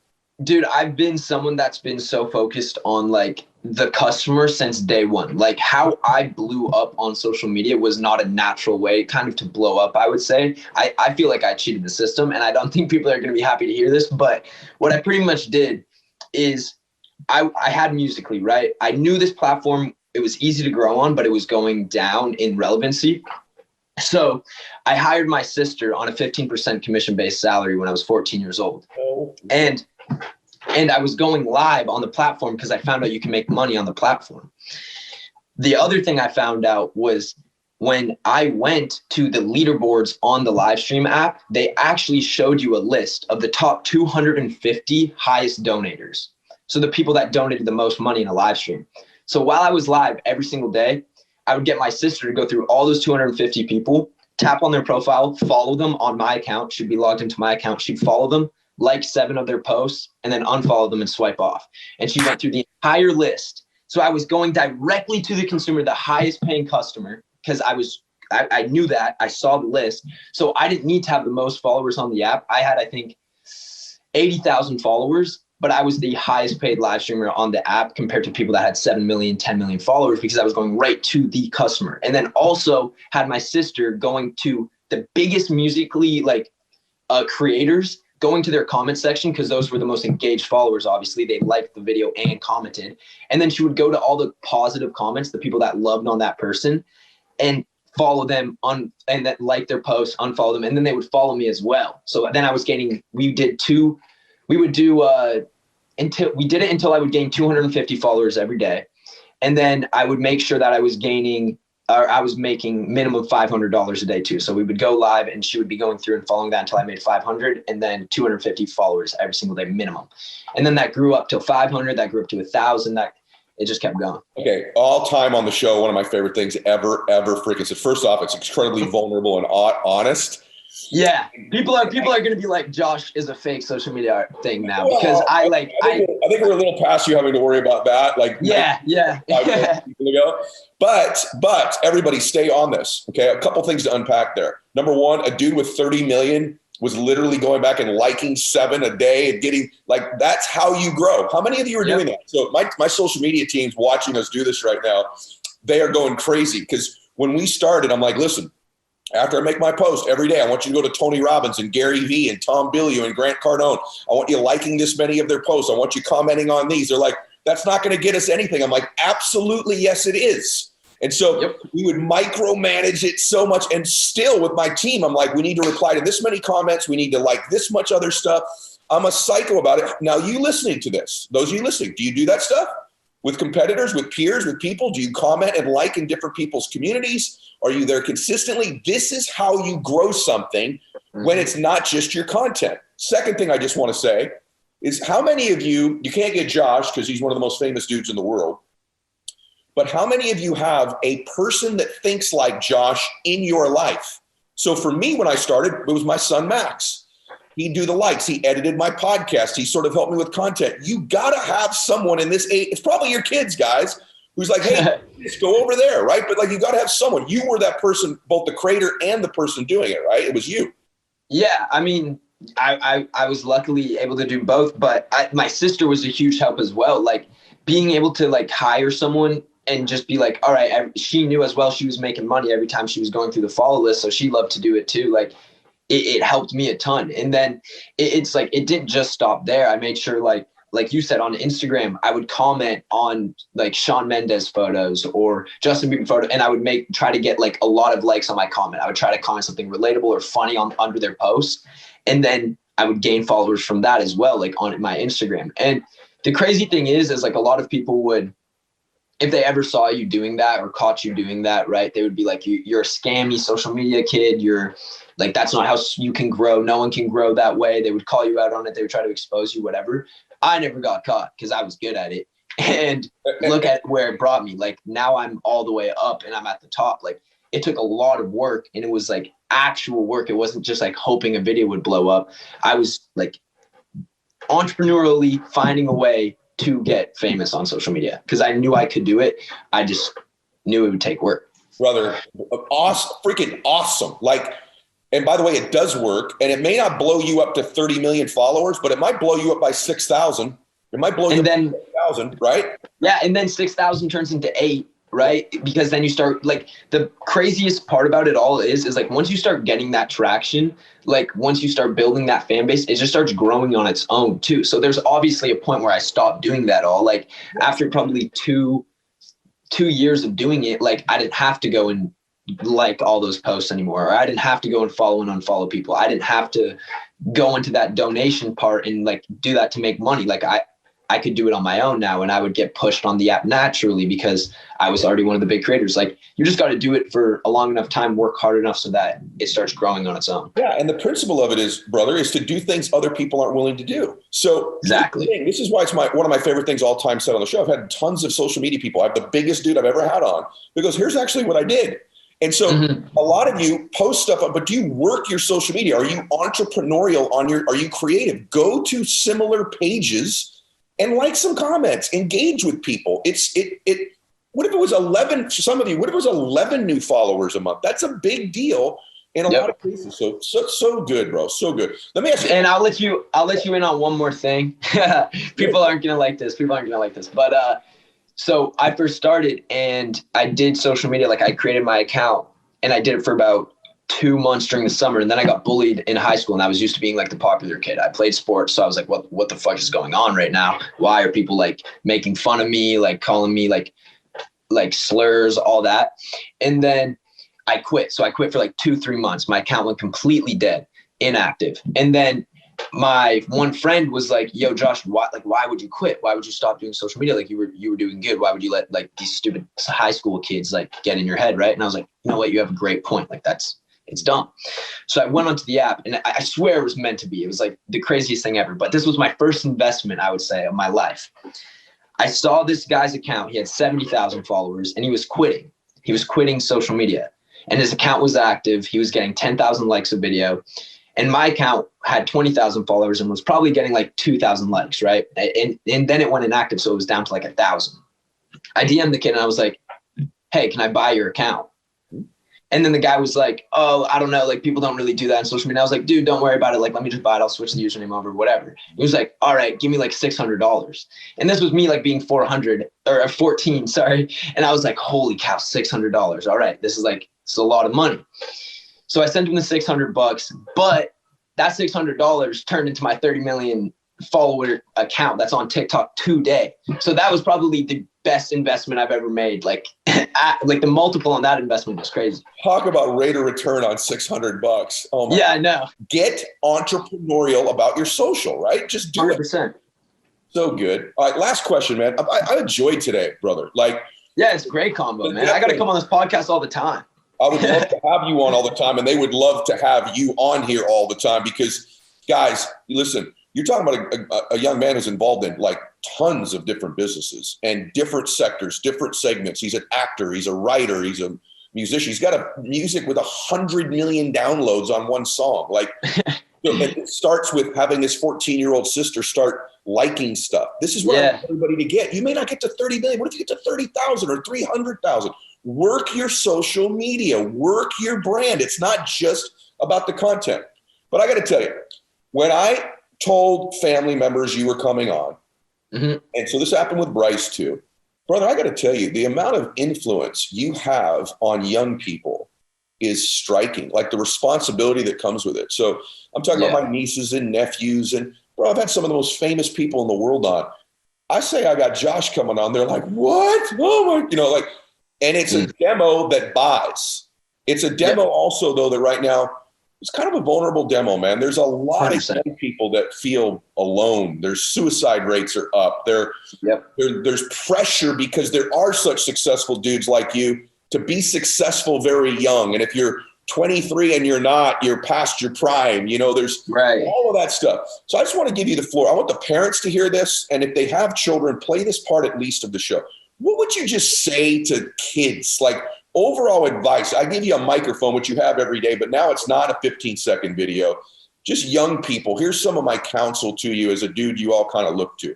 Dude, I've been someone that's been so focused on like the customer since day one. Like, how I blew up on social media was not a natural way kind of to blow up, I would say. I feel like I cheated the system, and I don't think people are going to be happy to hear this, but what I pretty much did is I had Musical.ly, right? I knew this platform, it was easy to grow on, but it was going down in relevancy. So I hired my sister on a 15% commission-based salary when I was 14 years old. And I was going live on the platform because I found out you can make money on the platform. The other thing I found out was when I went to the leaderboards on the live stream app, they actually showed you a list of the top 250 highest donators. So the people that donated the most money in a live stream. So while I was live every single day, I would get my sister to go through all those 250 people, tap on their profile, follow them on my account. She'd be logged into my account. She'd follow them, like 7 of their posts, and then unfollow them and swipe off. And she went through the entire list. So I was going directly to the consumer, the highest paying customer, because I knew that. I saw the list. So I didn't need to have the most followers on the app. I had, I think, 80,000 followers, but I was the highest paid live streamer on the app compared to people that had 7 million, 10 million followers, because I was going right to the customer. And then also had my sister going to the biggest Musical.ly creators, going to their comment section, because those were the most engaged followers. Obviously, they liked the video and commented. And then she would go to all the positive comments, the people that loved on that person. and follow them and then like their posts, unfollow them, and then they would follow me as well. So then I was gaining, until I would gain 250 followers every day. And then I would make sure that I was making minimum $500 a day too. So we would go live and she would be going through and following that until I made 500 and then 250 followers every single day minimum. And then that grew up to 500, that grew up to 1,000, that it just kept going. Okay. All time on the show. One of my favorite things ever freaking said. First off, it's incredibly vulnerable and honest. Yeah. People are going to be like, Josh is a fake social media thing now because I think we're a little past you having to worry about that. Like, yeah. People ago. But everybody stay on this. Okay. A couple things to unpack there. Number one, a dude with 30 million was literally going back and liking 7 a day and getting that's how you grow. How many of you are doing that? So my social media team's watching us do this right now. They are going crazy because when we started, I'm like, listen, after I make my post every day, I want you to go to Tony Robbins and Gary Vee and Tom Bilyeu and Grant Cardone. I want you liking this many of their posts. I want you commenting on these. They're like, that's not going to get us anything. I'm like, absolutely, yes, it is. And so we would micromanage it so much. And still with my team, I'm like, we need to reply to this many comments. We need to like this much other stuff. I'm a psycho about it. Now, you listening to this, those of you listening, do you do that stuff with competitors, with peers, with people? Do you comment and like in different people's communities? Are you there consistently? This is how you grow something when it's not just your content. Second thing I just want to say is how many of you can't get Josh because he's one of the most famous dudes in the world, but how many of you have a person that thinks like Josh in your life? So for me, when I started, it was my son, Max. He'd do the likes. He edited my podcast. He sort of helped me with content. You got to have someone in this age. It's probably your kids, guys, who's like, hey, just go over there, right? But you got to have someone. You were that person, both the creator and the person doing it, right? It was you. Yeah, I mean, I was luckily able to do both, but my sister was a huge help as well. Like being able to hire someone and just be like, all right, she knew as well she was making money every time she was going through the follow list. So she loved to do it too. It helped me a ton. And then it's it didn't just stop there. I made sure like you said on Instagram, I would comment on Shawn Mendes photos or Justin Bieber photo. And I would try to get a lot of likes on my comment. I would try to comment something relatable or funny under their posts. And then I would gain followers from that as well, on my Instagram. And the crazy thing is a lot of people would, if they ever saw you doing that or caught you doing that, right, they would be like, you're a scammy social media kid. You're that's not how you can grow. No one can grow that way. They would call you out on it. They would try to expose you, whatever. I never got caught because I was good at it. And look at where it brought me. Now I'm all the way up and I'm at the top. It took a lot of work and it was actual work. It wasn't just hoping a video would blow up. I was entrepreneurially finding a way to get famous on social media because I knew I could do it. I just knew it would take work. Brother, awesome, freaking awesome. And by the way, it does work, and it may not blow you up to 30 million followers, but it might blow you up by 6,000. It might blow you up by 6,000, right? Yeah, and then 6,000 turns into 8, right? Because then you start the craziest part about it all is once you start getting that traction, once you start building that fan base, it just starts growing on its own too. So there's obviously a point where I stopped doing that all. After probably two years of doing it, I didn't have to go and like all those posts anymore, or I didn't have to go and follow and unfollow people. I didn't have to go into that donation part and do that to make money. I could do it on my own now, and I would get pushed on the app naturally because I was already one of the big creators. You just got to do it for a long enough time, work hard enough so that it starts growing on its own. Yeah. And the principle of it is, brother, is to do things other people aren't willing to do. So exactly. This is why it's one of my favorite things all time said on the show. I've had tons of social media people. I have the biggest dude I've ever had on because here's actually what I did. And so a lot of you post stuff up, but do you work your social media? Are you entrepreneurial are you creative? Go to similar pages and like some comments, engage with people. What if it was 11, for some of you, what if it was 11 new followers a month? That's a big deal in a lot of cases. So good, bro. So good. Let me ask you. And I'll let you in on one more thing. People aren't going to like this. But, so I first started and I did social media. I created my account and I did it for about 2 months during the summer. And then I got bullied in high school and I was used to being the popular kid. I played sports. So I was like, what the fuck is going on right now? Why are people making fun of me, calling me like slurs, all that. And then I quit. So I quit for like 2-3 months. My account went completely dead, inactive. And then my one friend was like, yo, Josh, why would you quit? Why would you stop doing social media? Like you were doing good. Why would you let like these stupid high school kids like get in your head? Right. And I was like, you know what? You have a great point. Like it's dumb. So I went onto the app and I swear it was meant to be. It was like the craziest thing ever. But this was my first investment, I would say, of my life. I saw this guy's account. He had 70,000 followers and he was quitting. He was quitting social media and his account was active. He was getting 10,000 likes a video. And my account had 20,000 followers and was probably getting like 2,000 likes, right? And then it went inactive, so it was down to like 1,000. I DM'd the kid and I was like, hey, can I buy your account? And then the guy was like, oh, I don't know. Like people don't really do that on social media. I was like, dude, don't worry about it. Like, let me just buy it. I'll switch the username over, whatever. He was like, all right, give me like $600. And this was me like being 14, sorry. And I was like, holy cow, $600. All right, this is a lot of money. So I sent him the $600, but that $600 turned into my 30 million follower account that's on TikTok today. So that was probably the best investment I've ever made. Like the multiple on that investment was crazy. Talk about rate of return on $600. Oh my. Yeah, I know. Get entrepreneurial about your social, right? Just do 100%. it. So good. All right, last question, man. I enjoyed today, brother. Yeah, it's a great combo, man. I got to come on this podcast all the time. I would love to have you on all the time, and they would love to have you on here all the time because, guys, listen, you're talking about a young man who's involved in like tons of different businesses and different sectors, different segments. He's an actor, he's a writer, he's a musician. He's got a music with 100 million downloads on one song. Like, it starts with having his 14-year-old sister start liking stuff. This is what I want everybody to get. You may not get to 30 million. What if you get to 30,000 or 300,000? Work your social media, work your brand. It's not just about the content. But I got to tell you, when I told family members you were coming on, and so this happened with Bryce too, brother, I got to tell you, the amount of influence you have on young people is striking, like the responsibility that comes with it. So I'm talking about my nieces and nephews, and bro, I've had some of the most famous people in the world on. I say I got Josh coming on, they're like, what? Oh my, and it's a demo that buys. It's a demo also, though, that right now it's kind of a vulnerable demo, man. There's a lot 100%. Of young people that feel alone. Their suicide rates are up. There's pressure because there are such successful dudes like you to be successful very young. And if you're 23 and you're past your prime, there's all of that stuff. So I just want to give you the floor. I want the parents to hear this. And if they have children, play this part at least of the show. What would you just say to kids? Like overall advice. I give you a microphone, which you have every day, but now it's not a 15-second video. Just young people. Here's some of my counsel to you as a dude you all kind of look to.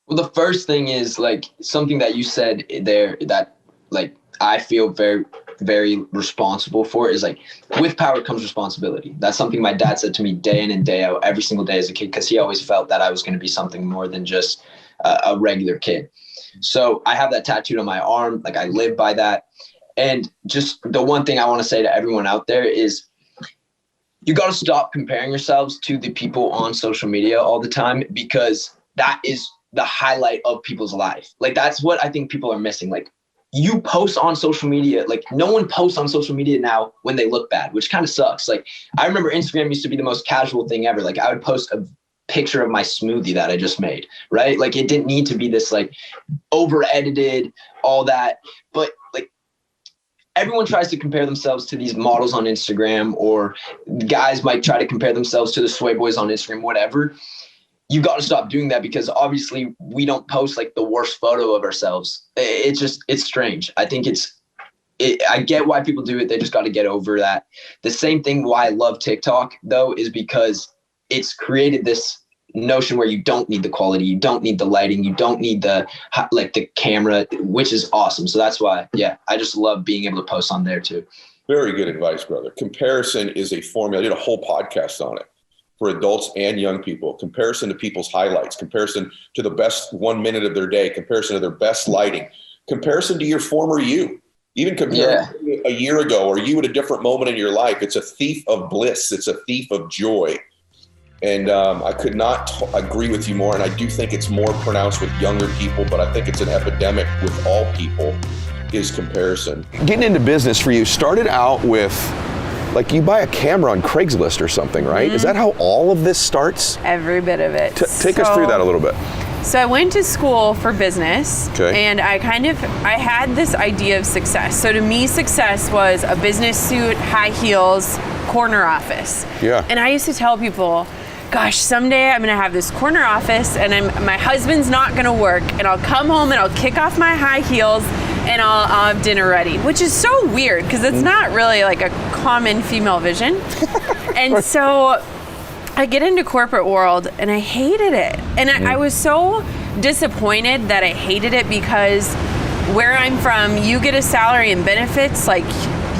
Well, the first thing is like something that you said there that like I feel very, very responsible for is like with power comes responsibility. That's something my dad said to me day in and day out every single day as a kid, because he always felt that I was going to be something more than just a regular kid. So I have that tattooed on my arm. Like I live by that. And just the one thing I want to say to everyone out there is you got to stop comparing yourselves to the people on social media all the time, because that is the highlight of people's life. Like that's what I think people are missing. Like you post on social media, like no one posts on social media now when they look bad, which kind of sucks. Like I remember Instagram used to be the most casual thing ever. Like I would post a picture of my smoothie that I just made, right? Like it didn't need to be this like over edited, all that. But like everyone tries to compare themselves to these models on Instagram, or guys might try to compare themselves to the Sway Boys on Instagram, whatever. You got to stop doing that, because obviously we don't post like the worst photo of ourselves. It's strange. I think I get why people do it. They just got to get over that. The same thing why I love TikTok though, is because it's created this notion where you don't need the quality, you don't need the lighting, you don't need the camera, which is awesome. So that's why, I just love being able to post on there too. Very good advice, brother. Comparison is a formula. I did a whole podcast on it for adults and young people. Comparison to people's highlights, comparison to the best 1 minute of their day, comparison to their best lighting, comparison to your former you. Even comparing a year ago or you at a different moment in your life. It's a thief of bliss. It's a thief of joy. And I could not agree with you more. And I do think it's more pronounced with younger people, but I think it's an epidemic with all people. is comparison. Getting into business for you started out with, like, you buy a camera on Craigslist or something, right? Is that how all of this starts? Every bit of it. Take us through that a little bit. So I went to school for business, Okay. and I had this idea of success. So to me, success was a business suit, high heels, corner office. Yeah. And I used to tell people, gosh, someday I'm gonna have this corner office, and my husband's not gonna work, and I'll come home and I'll kick off my high heels, and I'll have dinner ready, which is so weird because it's not really like a common female vision. And so I get into corporate world and I hated it. And I was so disappointed that I hated it because where I'm from, you get a salary and benefits, like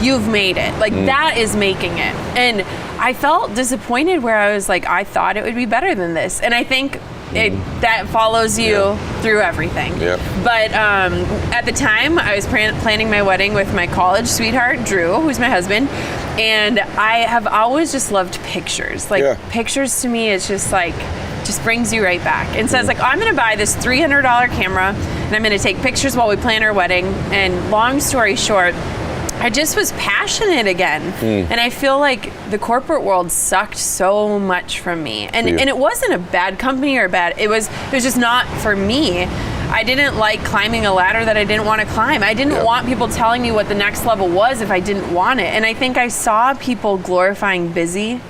you've made it. Like that is making it. And I felt disappointed where I was like, I thought it would be better than this. And I think that follows you through everything. Yeah. But at the time, I was planning my wedding with my college sweetheart, Drew, who's my husband. And I have always just loved pictures. Like pictures to me, it's just like, just brings you right back. And so I was like, I'm gonna buy this $300 camera and I'm gonna take pictures while we plan our wedding. And long story short, I just was passionate again. And I feel like the corporate world sucked so much from me. And it wasn't a bad company or it was just not for me. I didn't like climbing a ladder that I didn't want to climb. I didn't want people telling me what the next level was if I didn't want it. And I think I saw people glorifying busy.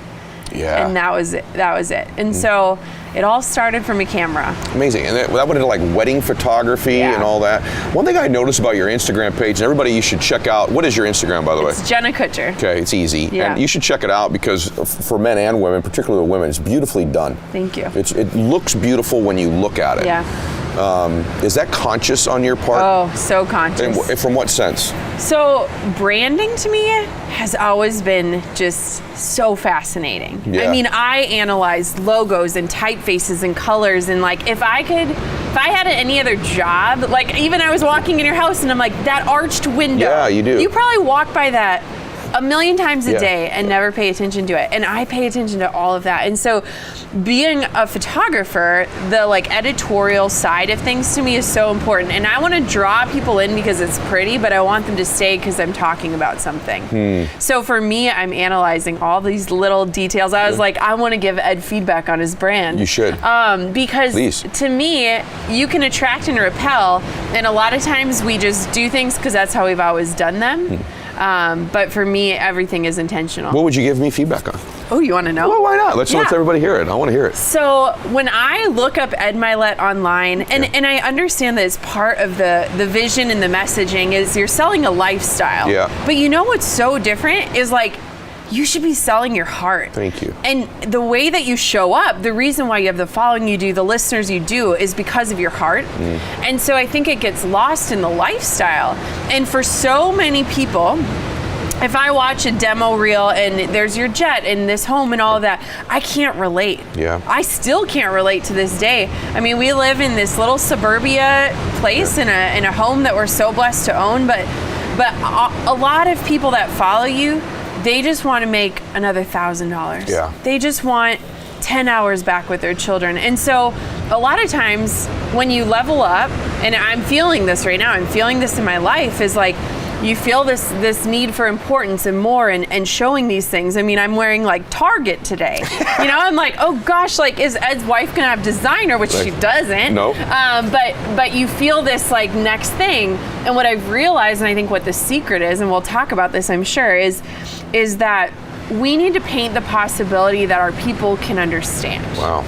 Yeah. And that was it. And so it all started from a camera. Amazing. And that went into like wedding photography and all that. One thing I noticed about your Instagram page, and everybody, you should check out, what is your Instagram, by the way? It's Jenna Kutcher. Okay, it's easy. Yeah. And you should check it out because for men and women, particularly women, it's beautifully done. Thank you. It looks beautiful when you look at it. Yeah. Is that conscious on your part? Oh, so conscious. And from what sense? So branding to me has always been just so fascinating. Yeah. I mean, I analyze logos and typefaces and colors, and like if I had any other job, like even I was walking in your house and I'm like, that arched window. Yeah, you do. You probably walk by that a million times a day and never pay attention to it. And I pay attention to all of that. And so being a photographer, the like editorial side of things to me is so important. And I want to draw people in because it's pretty, but I want them to stay because I'm talking about something. So for me, I'm analyzing all these little details. I was like, I want to give Ed feedback on his brand. You should. Because Please. To me, you can attract and repel. And a lot of times we just do things because that's how we've always done them. But for me, everything is intentional. What would you give me feedback on? Oh, you want to know? Well, why not? Let's let everybody hear it. I want to hear it. So when I look up Ed Mylett online, and I understand that it's part of the vision and the messaging is you're selling a lifestyle. Yeah. But you know what's so different is like, you should be selling your heart. Thank you. And the way that you show up, the reason why you have the following you do, the listeners you do, is because of your heart. And so I think it gets lost in the lifestyle. And for so many people, if I watch a demo reel and there's your jet and this home and all of that, I can't relate. Yeah. I still can't relate to this day. I mean, we live in this little suburbia place in a home that we're so blessed to own, but a lot of people that follow you, they just want to make another $1,000. Yeah. They just want 10 hours back with their children. And so a lot of times when you level up, and I'm feeling this right now, I'm feeling this in my life, is like you feel this need for importance and more and showing these things. I mean, I'm wearing like Target today. You know, I'm like, oh gosh, like is Ed's wife gonna have designer, which she doesn't. No. But you feel this like next thing. And what I've realized, and I think what the secret is, and we'll talk about this, I'm sure, is that we need to paint the possibility that our people can understand. Wow.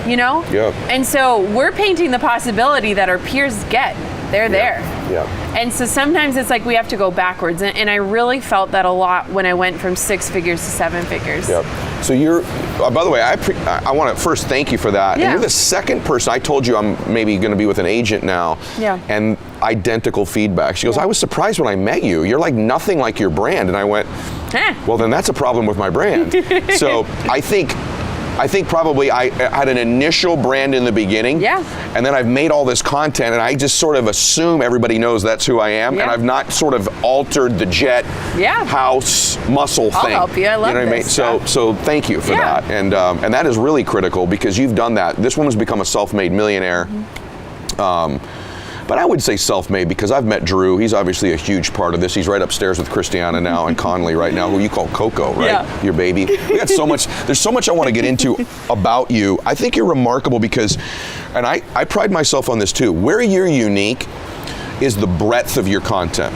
You know? Yeah. And so we're painting the possibility that our peers get. They're there. Yeah. And so sometimes it's like we have to go backwards. And I really felt that a lot when I went from 6 figures to 7 figures. Yep. So you're, by the way, I want to first thank you for that. Yeah. And you're the second person. I told you I'm maybe going to be with an agent now. Yeah. And identical feedback. She goes, I was surprised when I met you. You're like nothing like your brand. And I went, well, then that's a problem with my brand. So I think probably I had an initial brand in the beginning. Yeah. And then I've made all this content and I just sort of assume everybody knows that's who I am. Yeah. And I've not sort of altered the jet house muscle thing. I'll help you. I love you know what this I mean? stuff. So thank you for that. And that is really critical because you've done that. This woman's become a self-made millionaire. but I would say self-made because I've met Drew. He's obviously a huge part of this. He's right upstairs with Christiana now and Conley right now, who you call Coco, right? Yeah. Your baby. We got so much. There's so much I want to get into about you. I think you're remarkable because, and I pride myself on this too, where you're unique is the breadth of your content.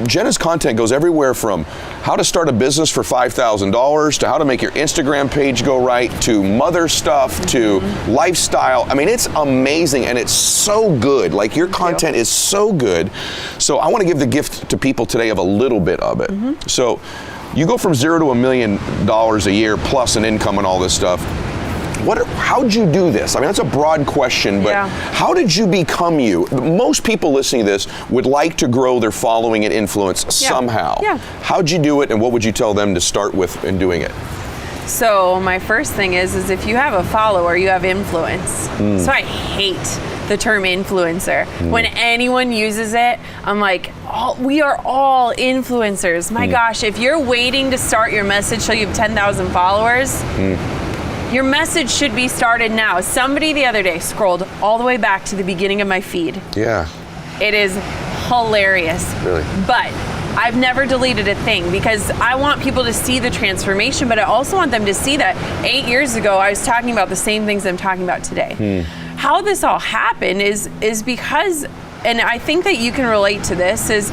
Jenna's content goes everywhere from how to start a business for $5,000 to how to make your Instagram page go right to mother stuff to lifestyle. I mean, it's amazing and it's so good. Like your content is so good. So I want to give the gift to people today of a little bit of it. So you go from $0 to $1 million a year plus an income and all this stuff. How'd you do this? I mean, that's a broad question, but how did you become you? Most people listening to this would like to grow their following and influence somehow. How'd you do it, and what would you tell them to start with in doing it? So my first thing is if you have a follower, you have influence. So I hate the term influencer. When anyone uses it, I'm like, we are all influencers. My gosh, if you're waiting to start your message till you have 10,000 followers, your message should be started now. Somebody the other day scrolled all the way back to the beginning of my feed. Yeah. It is hilarious. Really? But I've never deleted a thing because I want people to see the transformation, but I also want them to see that 8 years ago, I was talking about the same things I'm talking about today. How this all happened is because, and I think that you can relate to this, is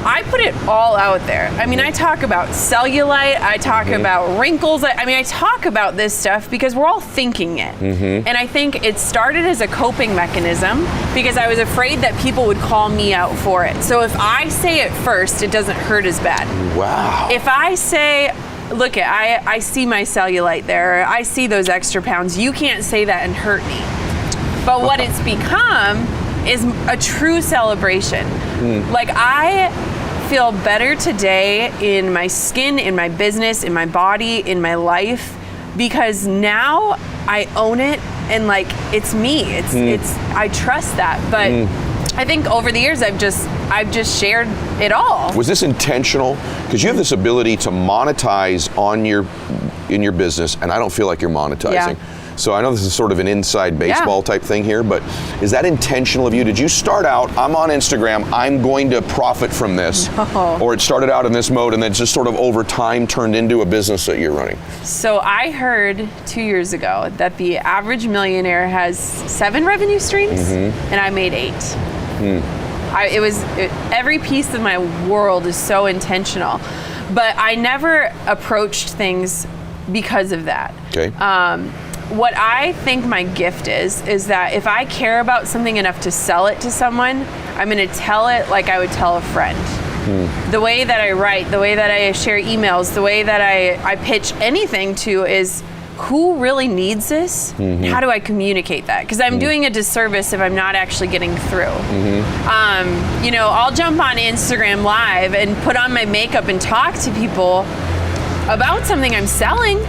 I put it all out there. I mean, I talk about cellulite, I talk about wrinkles. I talk about this stuff because we're all thinking it. And I think it started as a coping mechanism because I was afraid that people would call me out for it. So if I say it first, it doesn't hurt as bad. Wow. If I say, look, I see my cellulite there, I see those extra pounds, you can't say that and hurt me. But what it's become is a true celebration. Like I feel better today in my skin, in my business, in my body, in my life, because now I own it and like it's me. It's I trust that. But I think over the years I've just shared it all. Was this intentional? Because you have this ability to monetize in your business, and I don't feel like you're monetizing. So I know this is sort of an inside baseball type thing here, but is that intentional of you? Did you start out, I'm on Instagram, I'm going to profit from this? No. Or it started out in this mode and then just sort of over time turned into a business that you're running? So I heard 2 years ago that the average millionaire has 7 revenue streams and I made 8. Every piece of my world is so intentional, but I never approached things because of that. Okay. What I think my gift is that if I care about something enough to sell it to someone, I'm going to tell it like I would tell a friend. The way that I write, the way that I share emails, the way that I pitch anything to is who really needs this? How do I communicate that? Because I'm doing a disservice if I'm not actually getting through. I'll jump on Instagram Live and put on my makeup and talk to people about something I'm selling.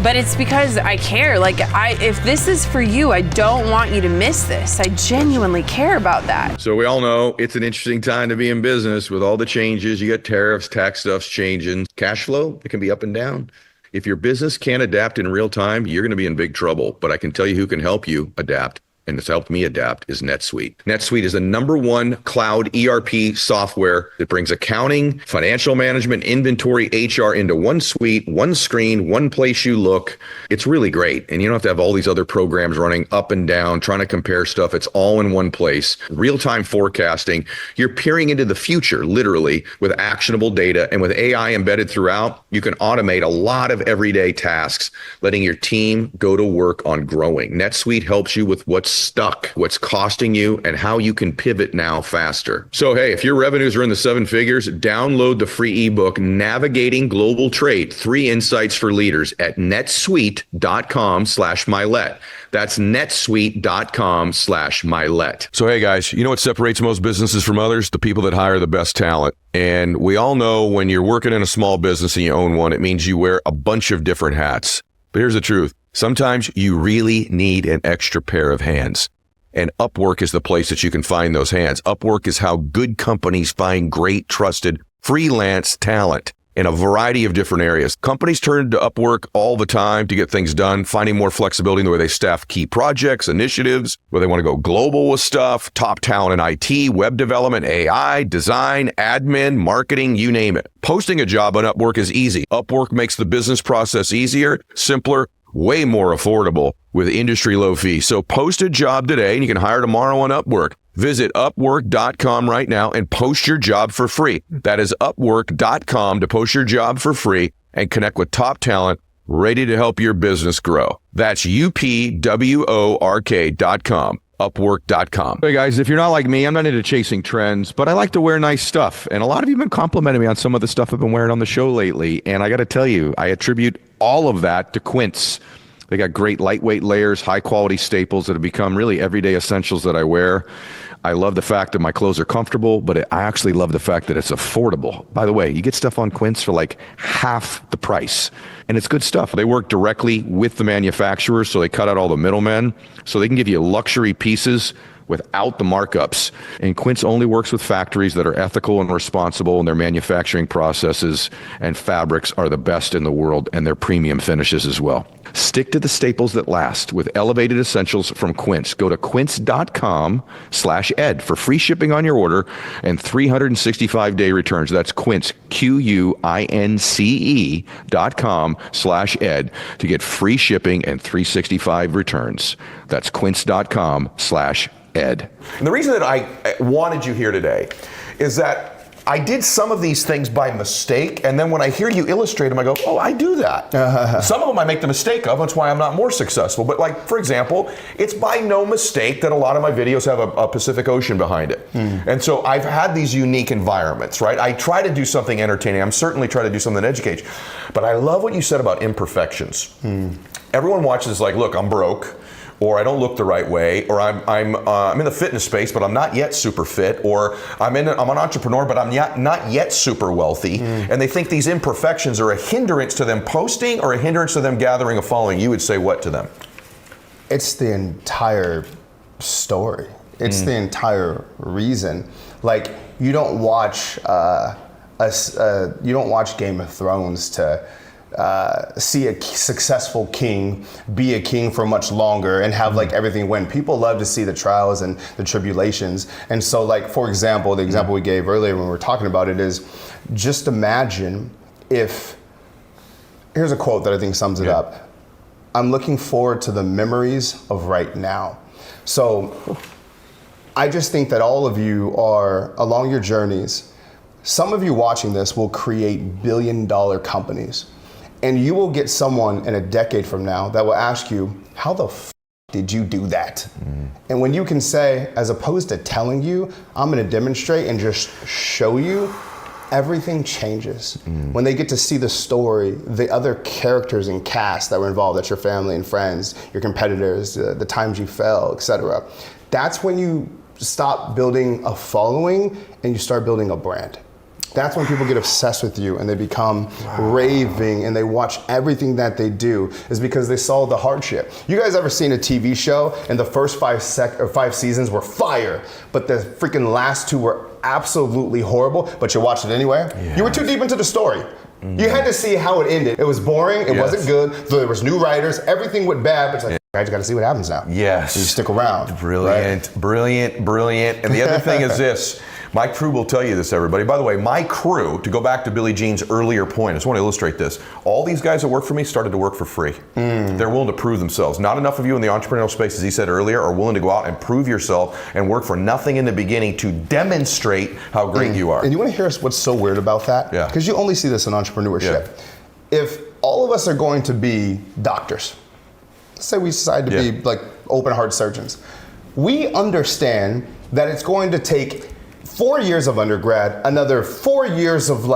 But it's because I care. Like, if this is for you, I don't want you to miss this. I genuinely care about that. So we all know it's an interesting time to be in business with all the changes. You got tariffs, tax stuff's changing. Cash flow, it can be up and down. If your business can't adapt in real time, you're going to be in big trouble. But I can tell you who can help you adapt. And it's helped me adapt is NetSuite. NetSuite is the #1 cloud ERP software that brings accounting, financial management, inventory, HR into one suite, one screen, one place you look. It's really great. And you don't have to have all these other programs running up and down, trying to compare stuff. It's all in one place. Real-time forecasting. You're peering into the future, literally, with actionable data. And with AI embedded throughout, you can automate a lot of everyday tasks, letting your team go to work on growing. NetSuite helps you with what's stuck, what's costing you, and how you can pivot now faster. So, hey, if your revenues are in the 7 figures, download the free ebook, Navigating Global Trade, 3 Insights for Leaders at netsuite.com/Mylett. That's netsuite.com/Mylett. So, hey guys, you know what separates most businesses from others? The people that hire the best talent. And we all know when you're working in a small business and you own one, it means you wear a bunch of different hats. But here's the truth. Sometimes you really need an extra pair of hands. And Upwork is the place that you can find those hands. Upwork is how good companies find great, trusted freelance talent. in a variety of different areas. Companies turn to Upwork all the time to get things done, finding more flexibility in the way they staff key projects, initiatives, where they want to go global with stuff, top talent in IT, web development, AI, design, admin, marketing, you name it. Posting a job on Upwork is easy. Upwork makes the business process easier, simpler, way more affordable with industry low fees. So post a job today and you can hire tomorrow on Upwork. Visit Upwork.com right now and post your job for free. That is Upwork.com to post your job for free and connect with top talent ready to help your business grow. That's UPWORK.com. Upwork.com. Hey guys, if you're not like me, I'm not into chasing trends, but I like to wear nice stuff. And a lot of you have been complimenting me on some of the stuff I've been wearing on the show lately. And I got to tell you, I attribute all of that to Quince. They got great lightweight layers, high quality staples that have become really everyday essentials that I wear. I love the fact that my clothes are comfortable, but I actually love the fact that it's affordable. By the way, you get stuff on Quince for like half the price, and it's good stuff. They work directly with the manufacturers, so they cut out all the middlemen, so they can give you luxury pieces without the markups. And Quince only works with factories that are ethical and responsible in their manufacturing processes, and fabrics are the best in the world, and their premium finishes as well. Stick to the staples that last with elevated essentials from Quince. Go to quince.com/ed for free shipping on your order and 365-day returns. That's Quince, QUINCE.com/ed to get free shipping and 365 returns. That's quince.com/ed. And the reason that I wanted you here today is that I did some of these things by mistake, and then when I hear you illustrate them, I go, oh, I do that. Some of them I make the mistake of, that's why I'm not more successful. But like, for example, it's by no mistake that a lot of my videos have a Pacific Ocean behind it. And so I've had these unique environments, right? I try to do something entertaining. I'm certainly trying to do something that educates. But I love what you said about imperfections. Everyone watches this like, look, I'm broke, or I don't look the right way, or I'm in the fitness space, but I'm not yet super fit, or I'm an entrepreneur, but I'm not yet super wealthy. And they think these imperfections are a hindrance to them posting or a hindrance to them gathering a following. You would say what to them? It's the entire story. It's the entire reason. Like, you don't watch Game of Thrones to see a successful king be a king for much longer and have like everything win. People love to see the trials and the tribulations. And so, like, for example, the example we gave earlier when we were talking about it is, just imagine if, here's a quote that I think sums it up. I'm looking forward to the memories of right now. So I just think that all of you are along your journeys. Some of you watching this will create billion-dollar companies. And you will get someone in a decade from now that will ask you, how the f did you do that? And when you can say, as opposed to telling you, I'm gonna demonstrate and just show you, everything changes. When they get to see the story, the other characters and cast that were involved, that's your family and friends, your competitors, the times you fell, etc. That's when you stop building a following and you start building a brand. That's when people get obsessed with you and they become raving and they watch everything that they do, is because they saw the hardship. You guys ever seen a TV show and the first 5 seasons were fire, but the freaking last 2 were absolutely horrible, but you watched it anyway? Yes. You were too deep into the story. You had to see how it ended. It was boring, it wasn't good, there was new writers, everything went bad, but it's like, I just gotta see what happens now. Yes. And you stick around. Brilliant, right? Brilliant. And the other thing is this, my crew will tell you this, everybody. By the way, my crew, to go back to Billie Jean's earlier point, I just want to illustrate this. All these guys that work for me started to work for free. They're willing to prove themselves. Not enough of you in the entrepreneurial space, as he said earlier, are willing to go out and prove yourself and work for nothing in the beginning to demonstrate how great you are. And you want to hear what's so weird about that? Yeah. Because you only see this in entrepreneurship. Yeah. If all of us are going to be doctors, let's say we decide to be like open heart surgeons, we understand that it's going to take 4 years of undergrad, another 4 years of of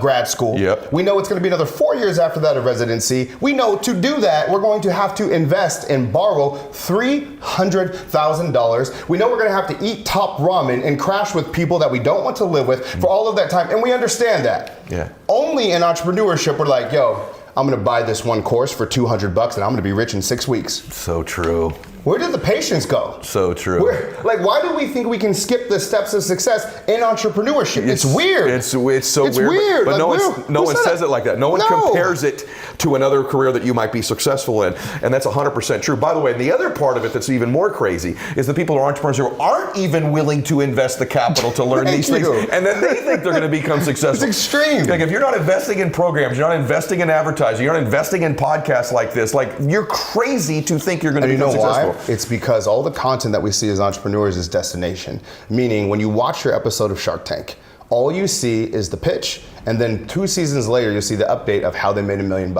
grad school. We know it's going to be another 4 years after that of residency. We know to do that, we're going to have to invest and borrow $300,000. We know we're going to have to eat top ramen and crash with people that we don't want to live with for all of that time. And we understand that. Only in entrepreneurship, we're like, yo, I'm going to buy this one course for $200 and I'm going to be rich in 6 weeks. So true. Where did the patience go? So true. Why do we think we can skip the steps of success in entrepreneurship? It's weird. It's so It's weird. weird. But Like, no one says it like that. No one No. compares it to another career that you might be successful in. And that's 100% true. By the way, the other part of it that's even more crazy is the people who are entrepreneurs who aren't even willing to invest the capital to learn these things. And then they think they're going to become successful. It's extreme. Like if you're not investing in programs, you're not investing in advertising, you're not investing in podcasts like this, like you're crazy to think you're going to become successful. Why? It's because all the content that we see as entrepreneurs is destination. Meaning when you watch your episode of Shark Tank, all you see is the pitch, and then 2 seasons later, you'll see the update of how they made $1 million.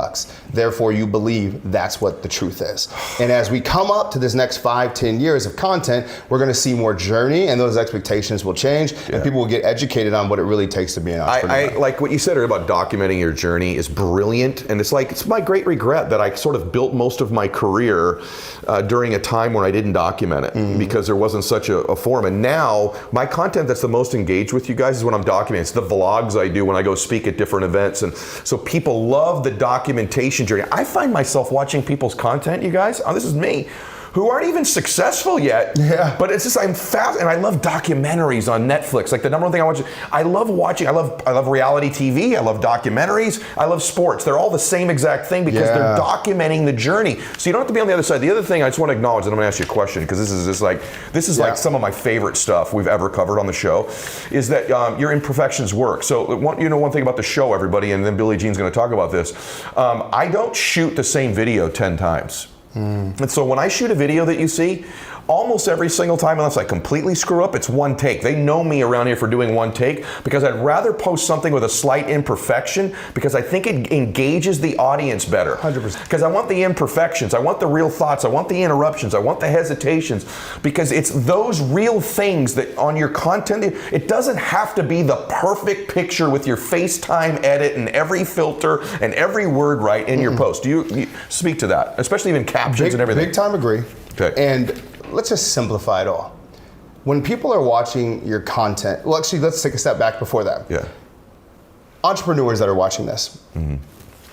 Therefore, you believe that's what the truth is. And as we come up to this next 5-10 years of content, we're going to see more journey, and those expectations will change, and people will get educated on what it really takes to be an entrepreneur. I like what you said about documenting your journey is brilliant, and it's my great regret that I sort of built most of my career during a time when I didn't document it because there wasn't such a forum. And now my content that's the most engaged with you guys is when I'm documenting. It's the vlogs I do when I go speak at different events, and so people love the documentation journey. I find myself watching people's content, you guys, this is me, who aren't even successful yet. Yeah. But it's just I'm fast, and I love documentaries on Netflix. Like the number one thing I watch, I love watching. I love reality TV. I love documentaries. I love sports. They're all the same exact thing because they're documenting the journey. So you don't have to be on the other side. The other thing I just want to acknowledge, and I'm going to ask you a question because this is like some of my favorite stuff we've ever covered on the show, is that your imperfections work. So one thing about the show, everybody, and then Billie Jean's going to talk about this. I don't shoot the same video 10 times. And so when I shoot a video that you see, almost every single time, unless I completely screw up, it's one take. They know me around here for doing one take because I'd rather post something with a slight imperfection because I think it engages the audience better. 100%. Because I want the imperfections, I want the real thoughts, I want the interruptions, I want the hesitations, because it's those real things that on your content, it doesn't have to be the perfect picture with your FaceTime edit and every filter and every word right in your post. Do you speak to that, especially even captions and everything? Big time agree. Okay. And let's just simplify it all. When people are watching your content, well, actually, let's take a step back before that. Yeah. Entrepreneurs that are watching this,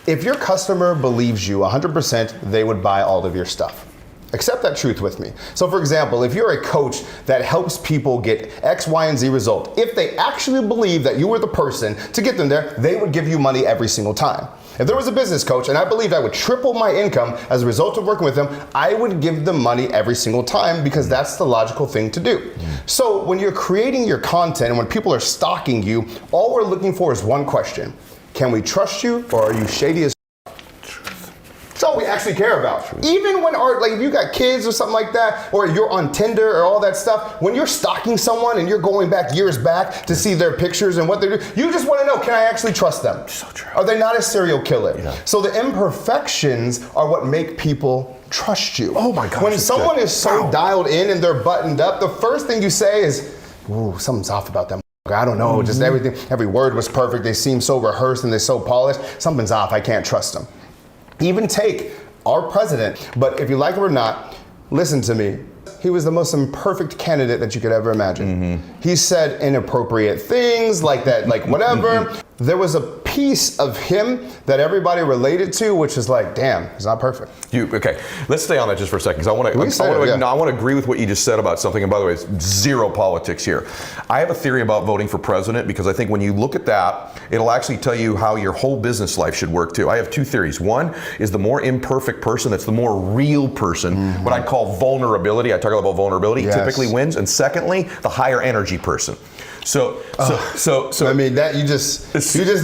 if your customer believes you 100%, they would buy all of your stuff. Accept that truth with me. So for example, if you're a coach that helps people get X, Y, and Z result, if they actually believe that you were the person to get them there, they would give you money every single time. If there was a business coach and I believed I would triple my income as a result of working with them, I would give them money every single time because that's the logical thing to do. So when you're creating your content and when people are stalking you, all we're looking for is one question. Can we trust you or are you shady as That's all we actually care about. Even when if you got kids or something like that, or you're on Tinder or all that stuff, when you're stalking someone and you're going back years back to see their pictures and what they do, you just want to know, can I actually trust them? So true. Are they not a serial killer? Yeah. So the imperfections are what make people trust you. Oh my gosh. When someone is so dialed in and they're buttoned up, the first thing you say is, ooh, something's off about them. I don't know, just everything, every word was perfect. They seem so rehearsed and they're so polished. Something's off, I can't trust them. Even take our president, but if you like him or not, listen to me. He was the most imperfect candidate that you could ever imagine. He said inappropriate things like that, like whatever. There was a piece of him that everybody related to, which is like, damn, he's not perfect. Okay, let's stay on that just for a second, because I want to agree with what you just said about something. And by the way, it's zero politics here. I have a theory about voting for president because I think when you look at that, it'll actually tell you how your whole business life should work too. I have two theories. One is the more imperfect person, that's the more real person, what I call vulnerability. I talk about vulnerability, typically wins. And secondly, the higher energy person. So I mean, that you just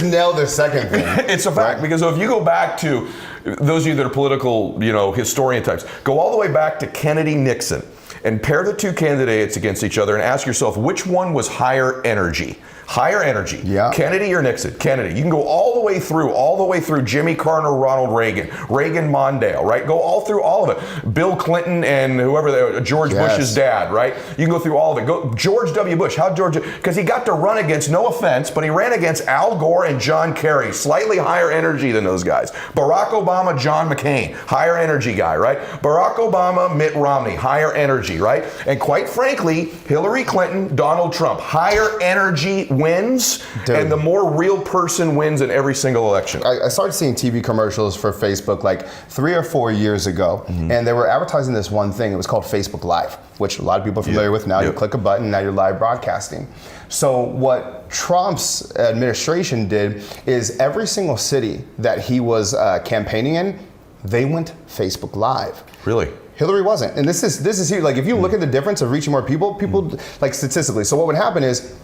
nailed the second thing. It's a fact, because if you go back to those of you that are political, historian types, go all the way back to Kennedy, Nixon, and pair the two candidates against each other and ask yourself which one was higher energy. Higher energy. Yeah. Kennedy or Nixon? Kennedy. You can go all the way through Jimmy Carter, Ronald Reagan, Mondale, right? Go all through all of it. Bill Clinton and whoever, George Bush's dad, right? You can go through all of it. Go George W. Bush. How George? Because he got to run against, no offense, but he ran against Al Gore and John Kerry, slightly higher energy than those guys. Barack Obama, John McCain, higher energy guy, right? Barack Obama, Mitt Romney, higher energy. energy, right? And quite frankly, Hillary Clinton, Donald Trump, higher energy wins, and the more real person wins in every single election. I started seeing TV commercials for Facebook like 3 or 4 years ago, and they were advertising this one thing. It was called Facebook Live, which a lot of people are familiar with now. You click a button, now you're live broadcasting. So what Trump's administration did is every single city that he was campaigning in, they went Facebook Live. Really? Hillary wasn't. And this is huge. Like if you look at the difference of reaching more people, like statistically. So what would happen is,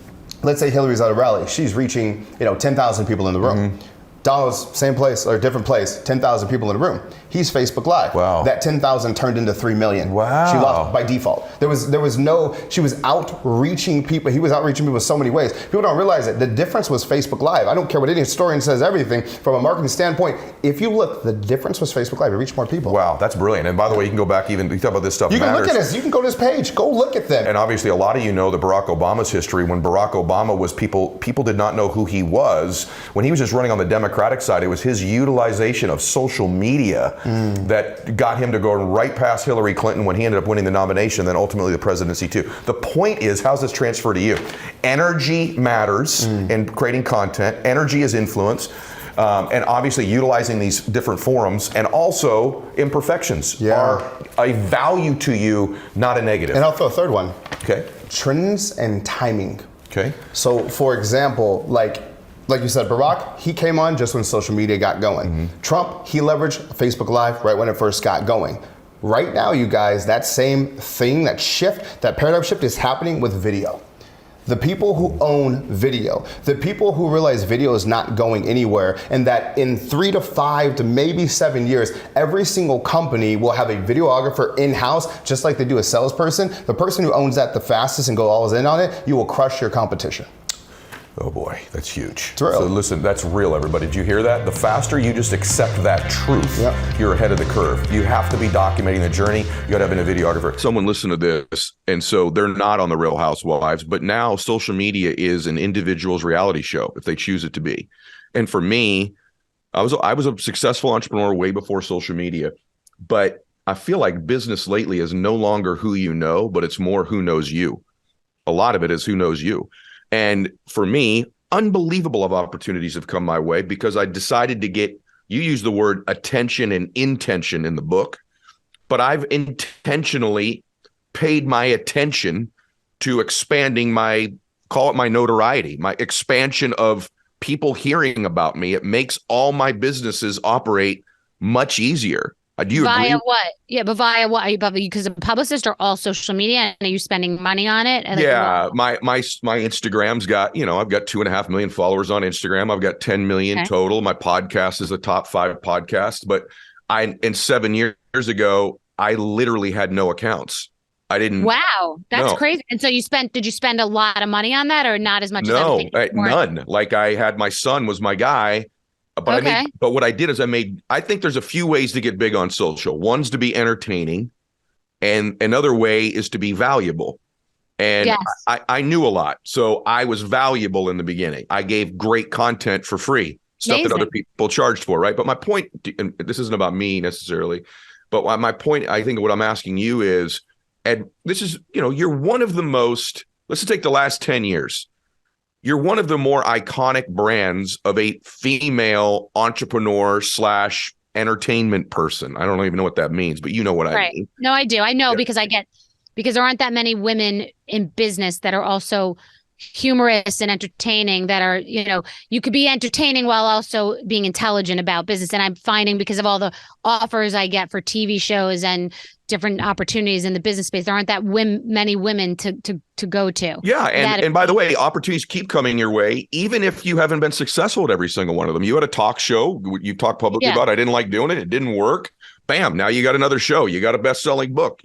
let's say Hillary's at a rally. She's reaching, 10,000 people in the room. Donald's same place or different place, 10,000 people in the room. He's Facebook Live. Wow. That 10,000 turned into 3 million. Wow. She lost by default. She was outreaching people. He was outreaching people in so many ways. People don't realize it. The difference was Facebook Live. I don't care what any historian says, everything from a marketing standpoint. If you look, the difference was Facebook Live. It reached more people. Wow, that's brilliant. And by the way, you can go back you talk about this stuff. You can look at this. You can go to this page. Go look at them. And obviously a lot of you know the Barack Obama's history. When Barack Obama was people did not know who he was. When he was just running on the Democratic side, it was his utilization of social media that got him to go right past Hillary Clinton when he ended up winning the nomination, then ultimately the presidency too. The point is, how's this transfer to you? Energy matters in creating content. Energy is influence. And obviously utilizing these different forums, and also imperfections are a value to you, not a negative. And I'll throw a third one. Okay. Trends and timing. Okay. So for example, like you said, Barack, he came on just when social media got going. Trump, he leveraged Facebook Live right when it first got going. Right now, you guys, that same thing, that shift, that paradigm shift is happening with video. The people who own video, the people who realize video is not going anywhere, and that in 3 to 5 to maybe 7 years, every single company will have a videographer in-house, just like they do a salesperson. The person who owns that the fastest and go all in on it, you will crush your competition. Oh boy, that's huge. It's real. So listen, that's real, everybody. Did you hear that? The faster you just accept that truth, you're ahead of the curve. You have to be documenting the journey. You got to have a videographer. Someone listen to this, and so they're not on the Real Housewives, but now social media is an individual's reality show if they choose it to be. And for me, I was a successful entrepreneur way before social media, but I feel like business lately is no longer who you know, but it's more who knows you. A lot of it is who knows you. And for me, unbelievable of opportunities have come my way because I decided to get, you use the word attention and intention in the book, but I've intentionally paid my attention to expanding call it my notoriety, my expansion of people hearing about me. It makes all my businesses operate much easier. Do you agree? Via what? Yeah, but via what? Are you because a publicist or all social media, and are you spending money on it? And my Instagram's got, I've got 2.5 million followers on Instagram. I've got 10 million total. My podcast is a top 5 podcast, but in 7 years ago, I literally had no accounts. I didn't. Wow, that's crazy. And so did you spend a lot of money on that, or not as much? No, none. Like I had, my son was my guy. But but what I did is I think there's a few ways to get big on social. One's to be entertaining, and another way is to be valuable. And I knew a lot. So I was valuable in the beginning. I gave great content for free, stuff that other people charged for, right? But my point, and this isn't about me necessarily, but my point, I think what I'm asking you is, and this is, you're one of the most, let's just take the last 10 years. You're one of the more iconic brands of a female entrepreneur / entertainment person. I don't even know what that means, but you know what I mean. No, I do. I know because there aren't that many women in business that are also humorous and entertaining, that are, you could be entertaining while also being intelligent about business. And I'm finding, because of all the offers I get for TV shows and different opportunities in the business space, there aren't that many women to go to. Yeah. And by the way, opportunities keep coming your way, even if you haven't been successful at every single one of them. You had a talk show you talked publicly about. I didn't like doing it. It didn't work. Bam. Now you got another show. You got a best-selling book.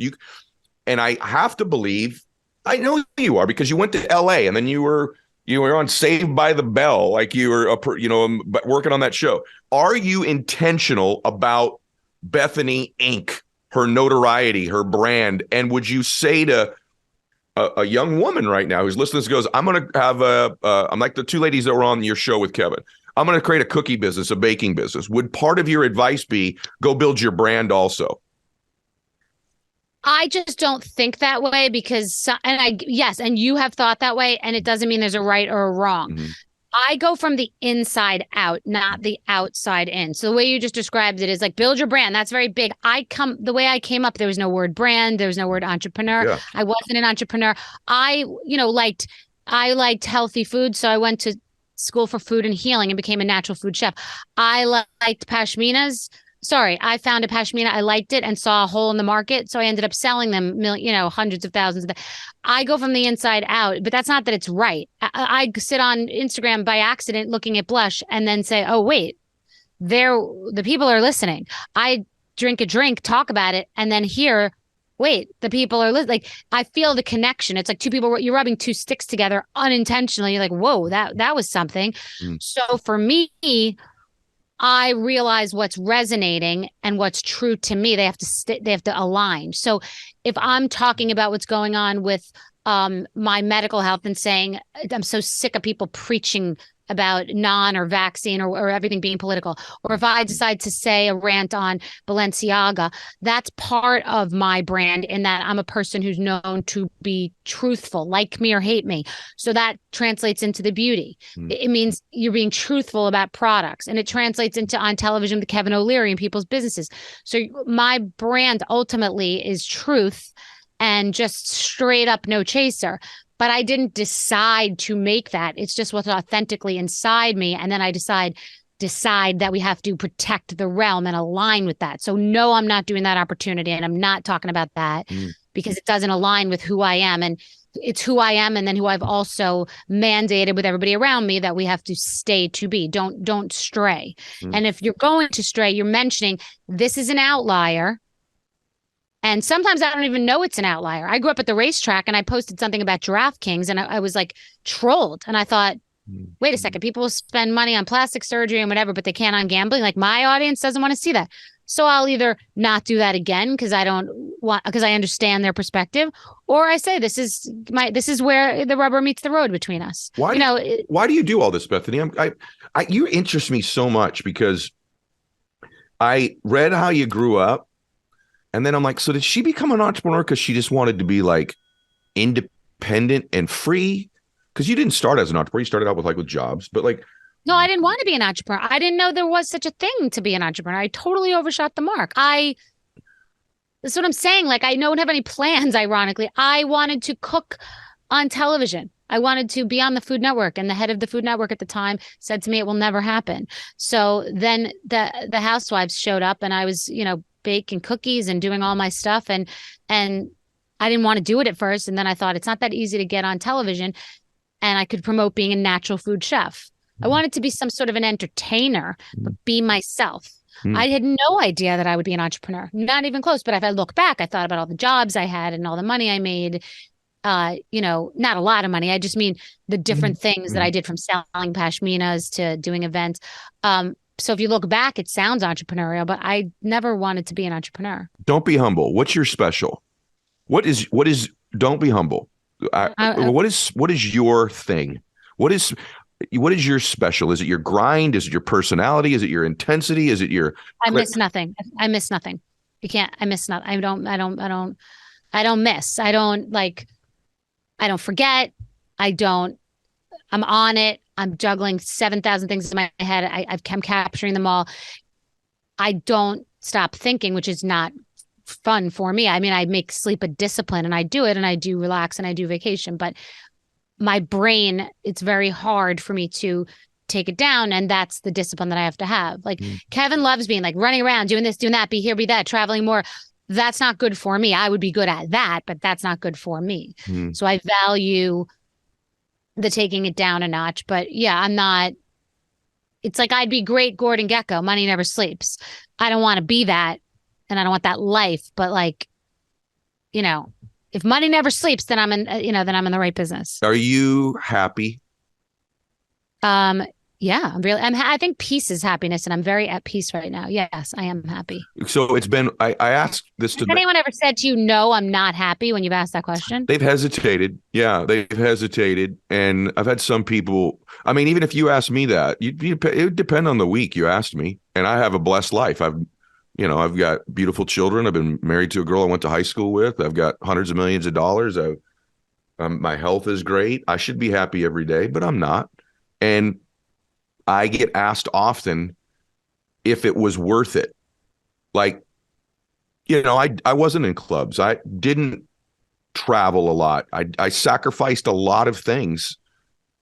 And I have to believe, I know you are, because you went to LA and then you were on Saved by the Bell, like you were, working on that show. Are you intentional about Bethenny Inc., her notoriety, her brand? And would you say to a young woman right now who's listening to this, goes, I'm going to have I'm like the 2 ladies that were on your show with Kevin, I'm going to create a cookie business, a baking business. Would part of your advice be go build your brand also? I just don't think that way because, yes, and you have thought that way, and it doesn't mean there's a right or a wrong. Mm-hmm. I go from the inside out, not the outside in. So the way you just described it is like build your brand. That's very big. The way I came up, there was no word brand. There was no word entrepreneur. Yeah. I wasn't an entrepreneur. I liked healthy food. So I went to school for food and healing and became a natural food chef. I liked pashminas. Sorry, I found a pashmina. I liked it and saw a hole in the market. So I ended up selling them, hundreds of thousands of them. I go from the inside out, but that's not that it's right. I sit on Instagram by accident looking at blush and then say, oh, wait, the people are listening. I drink a drink, talk about it, and then hear, wait, the people are listening. Like, I feel the connection. It's like two people, you're rubbing two sticks together unintentionally. You're like, whoa, that was something. So for me, I realize what's resonating and what's true to me. They have to align. So if I'm talking about what's going on with my medical health and saying, I'm so sick of people preaching about or vaccine or everything being political, or if I decide to say a rant on Balenciaga, that's part of my brand in that I'm a person who's known to be truthful, like me or hate me. So that translates into the beauty. It means you're being truthful about products, and it translates into on television with Kevin O'Leary and people's businesses. So my brand ultimately is truth and just straight up no chaser. But I didn't decide to make that. It's just what's authentically inside me. And then I decide that we have to protect the realm and align with that. So no, I'm not doing that opportunity. And I'm not talking about that because it doesn't align with who I am. And it's who I am and then who I've also mandated with everybody around me that we have to stay to be. Don't stray. And if you're going to stray, you're mentioning this is an outlier. And sometimes I don't even know it's an outlier. I grew up at the racetrack and I posted something about DraftKings and I was like trolled. And I thought, wait a second, people spend money on plastic surgery and whatever, but they can't on gambling. Like my audience doesn't want to see that. So I'll either not do that again because I understand their perspective, or I say this is where the rubber meets the road between us. Why do you do all this, Bethenny? You interest me so much because I read how you grew up. And then I'm like, so did she become an entrepreneur because she just wanted to be like independent and free? Because you didn't start as an entrepreneur. You started out with jobs, but like. No, I didn't want to be an entrepreneur. I didn't know there was such a thing to be an entrepreneur. I totally overshot the mark. That's what I'm saying. Like, I don't have any plans, ironically. I wanted to cook on television. I wanted to be on the Food Network, and the head of the Food Network at the time said to me, it will never happen. So then the housewives showed up and I was, baking cookies and doing all my stuff. And I didn't want to do it at first. And then I thought it's not that easy to get on television and I could promote being a natural food chef. I wanted to be some sort of an entertainer, but be myself. I had no idea that I would be an entrepreneur, not even close. But if I look back, I thought about all the jobs I had and all the money I made. Not a lot of money. I just mean the different things that I did, from selling pashminas to doing events. So if you look back, it sounds entrepreneurial, but I never wanted to be an entrepreneur. Don't be humble. What's your special? What is, don't be humble. What is your thing? What is your special? Is it your grind? Is it your personality? Is it your intensity? Is it your? I miss nothing. I miss nothing. You can't, I miss nothing. I don't miss. I don't forget. I'm on it. I'm juggling 7,000 things in my head. I'm capturing them all. I don't stop thinking, which is not fun for me. I mean, I make sleep a discipline and I do it and I do relax and I do vacation, but my brain, it's very hard for me to take it down. And that's the discipline that I have to have. Like Kevin loves being like running around, doing this, doing that, be here, be that, traveling more. That's not good for me. I would be good at that, but that's not good for me. So I value the taking it down a notch. But yeah, I'm not, it's like I'd be great Gordon Gekko, money never sleeps. I don't want to be that and I don't want that life. But if money never sleeps, then I'm in the right business. Are you happy? Yeah, I think peace is happiness, and I'm very at peace right now. Yes, I am happy. So it's been, I asked this to... Has anyone ever said to you, no, I'm not happy when you've asked that question? They've hesitated. Yeah, they've hesitated. And I've had some people, I mean, even if you asked me that, it would depend on the week you asked me. And I have a blessed life. I've, I've got beautiful children. I've been married to a girl I went to high school with. I've got hundreds of millions of dollars. My health is great. I should be happy every day, but I'm not. And I get asked often if it was worth it. Like, I wasn't in clubs. I didn't travel a lot. I sacrificed a lot of things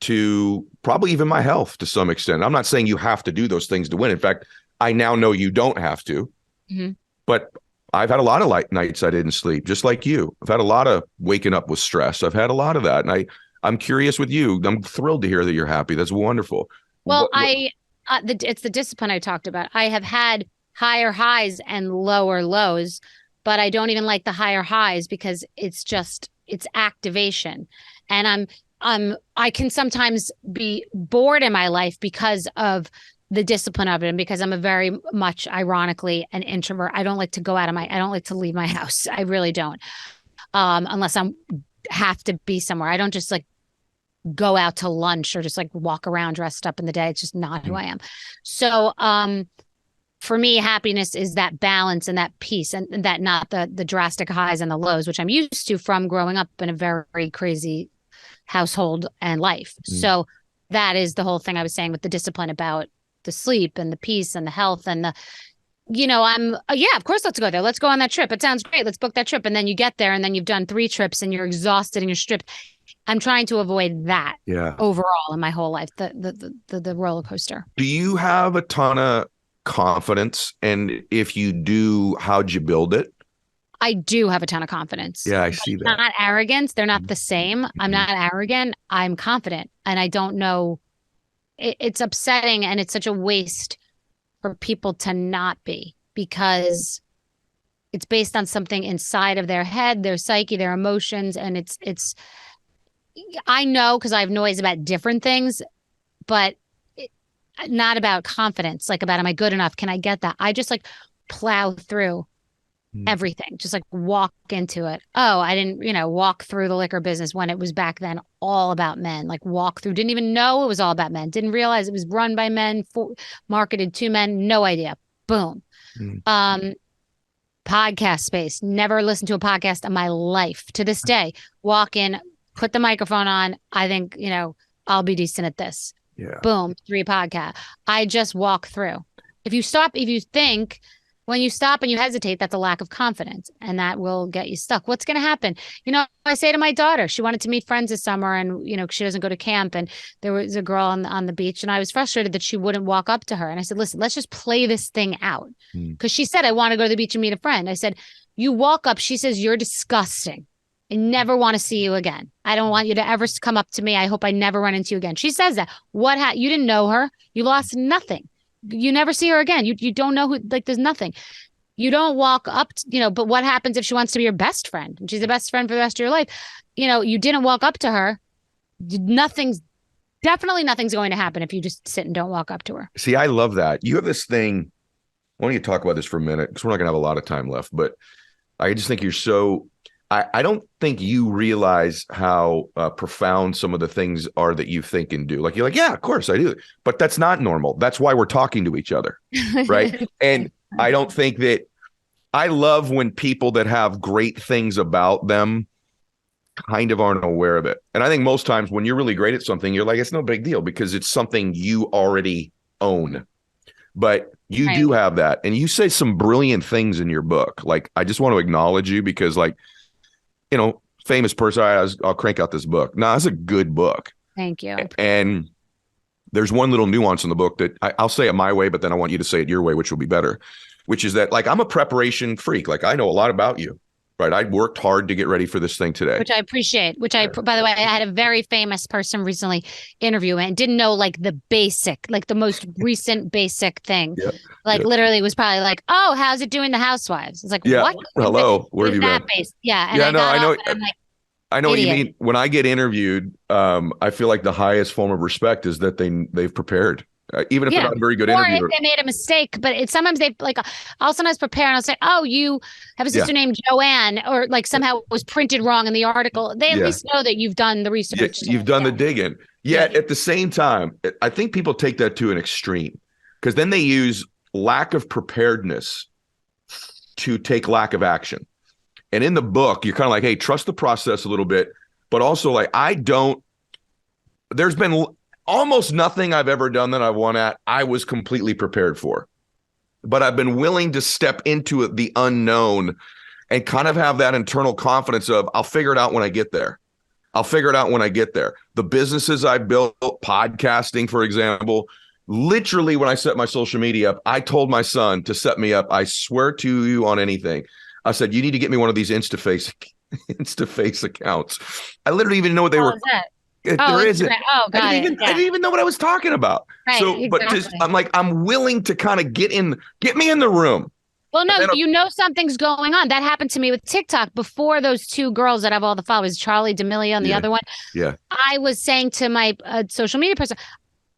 to probably even my health to some extent. I'm not saying you have to do those things to win. In fact, I now know you don't have to. Mm-hmm. But I've had a lot of nights I didn't sleep, just like you. I've had a lot of waking up with stress. I've had a lot of that. And I'm curious with you. I'm thrilled to hear that you're happy. That's wonderful. Well, it's the discipline I talked about. I have had higher highs and lower lows, but I don't even like the higher highs because it's activation. And I can sometimes be bored in my life because of the discipline of it, and because I'm a very much, ironically, an introvert. I don't like to go I don't like to leave my house. I really don't. Unless have to be somewhere. I don't just like go out to lunch or just like walk around dressed up in the day. It's just not who I am. So, for me, happiness is that balance and that peace, and that not the drastic highs and the lows, which I'm used to from growing up in a very crazy household and life. So that is the whole thing I was saying with the discipline about the sleep and the peace and the health and the, of course, let's go there. Let's go on that trip. It sounds great. Let's book that trip. And then you get there and then you've done 3 trips and you're exhausted and you're stripped. I'm trying to avoid that overall in my whole life, the roller coaster. Do you have a ton of confidence? And if you do, how'd you build it? I do have a ton of confidence. Yeah, I see that. Not arrogance. They're not the same. I'm not arrogant. I'm confident. And I don't know. It's upsetting, and it's such a waste for people to not be, because it's based on something inside of their head, their psyche, their emotions. And it's I know, because I have noise about different things, but not about confidence, like about, am I good enough? Can I get that? I just like plow through everything, just like walk into it. Oh, I didn't, walk through the liquor business when it was back then all about men, like walk through, didn't even know it was all about men, didn't realize it was run by men, marketed to men, no idea. Boom. Podcast space, never listened to a podcast in my life. To this day, walk in, put the microphone on. I think, I'll be decent at this. Yeah. Boom, 3 podcasts. I just walk through. If you think, when you stop and you hesitate, that's a lack of confidence, and that will get you stuck. What's going to happen? I say to my daughter, she wanted to meet friends this summer, and, she doesn't go to camp, and there was a girl on the beach, and I was frustrated that she wouldn't walk up to her. And I said, listen, let's just play this thing out. Because she said, I want to go to the beach and meet a friend. I said, you walk up. She says, you're disgusting. I never want to see you again. I don't want you to ever come up to me. I hope I never run into you again. She says that. You didn't know her. You lost nothing. You never see her again. You don't know who, like, there's nothing. You don't walk up, but what happens if she wants to be your best friend and she's the best friend for the rest of your life? You didn't walk up to her. Definitely nothing's going to happen if you just sit and don't walk up to her. See, I love that. You have this thing. I want you to talk about this for a minute, because we're not going to have a lot of time left, but I just think you're so, I don't think you realize how profound some of the things are that you think and do. Like, you're like, yeah, of course I do. But that's not normal. That's why we're talking to each other. Right. And I don't think that, I love when people that have great things about them kind of aren't aware of it. And I think most times when you're really great at something, you're like, it's no big deal because it's something you already own. But you do have that. And you say some brilliant things in your book. Like, I just want to acknowledge you because, like, famous person, I'll crank out this book. No, it's a good book. Thank you. And there's one little nuance in the book that I'll say it my way, but then I want you to say it your way, which will be better, which is that, like, I'm a preparation freak. Like, I know a lot about you, right? I worked hard to get ready for this thing today. Which I appreciate, by the way, I had a very famous person recently interview and didn't know, like, the basic, like the most recent basic thing. Yeah. Like, literally was probably like, oh, how's it doing the Housewives? It's like, what? Hello, where have you been? Yeah. And yeah, no, I know. I'm like, I know what you mean. When I get interviewed, I feel like the highest form of respect is that they've prepared. Even if they're not a very good interviewer. Or if they made a mistake, but sometimes they, like, I'll sometimes prepare and I'll say, oh, you have a sister named Joanne, or like somehow it was printed wrong in the article. They at least know that you've done the research. You've done the digging. Yet at the same time, I think people take that to an extreme, because then they use lack of preparedness to take lack of action. And in the book, you're kind of like, hey, trust the process a little bit, but also like, there's been almost nothing I've ever done that I won at I was completely prepared for. But I've been willing to step into the unknown and kind of have that internal confidence of, I'll figure it out when I get there. The businesses I built, podcasting, for example, literally when I set my social media up, I told my son to set me up. I swear to you on anything. I said, you need to get me one of these Instaface accounts. I literally didn't even know what they were. Is that? There isn't. Oh, got I didn't even know what I was talking about. Right, so, exactly. but I'm like, I'm willing to kind of get me in the room. Well, no, you know something's going on. That happened to me with TikTok before those two girls that have all the followers, Charlie D'Amelio and the other one. Yeah. I was saying to my social media person,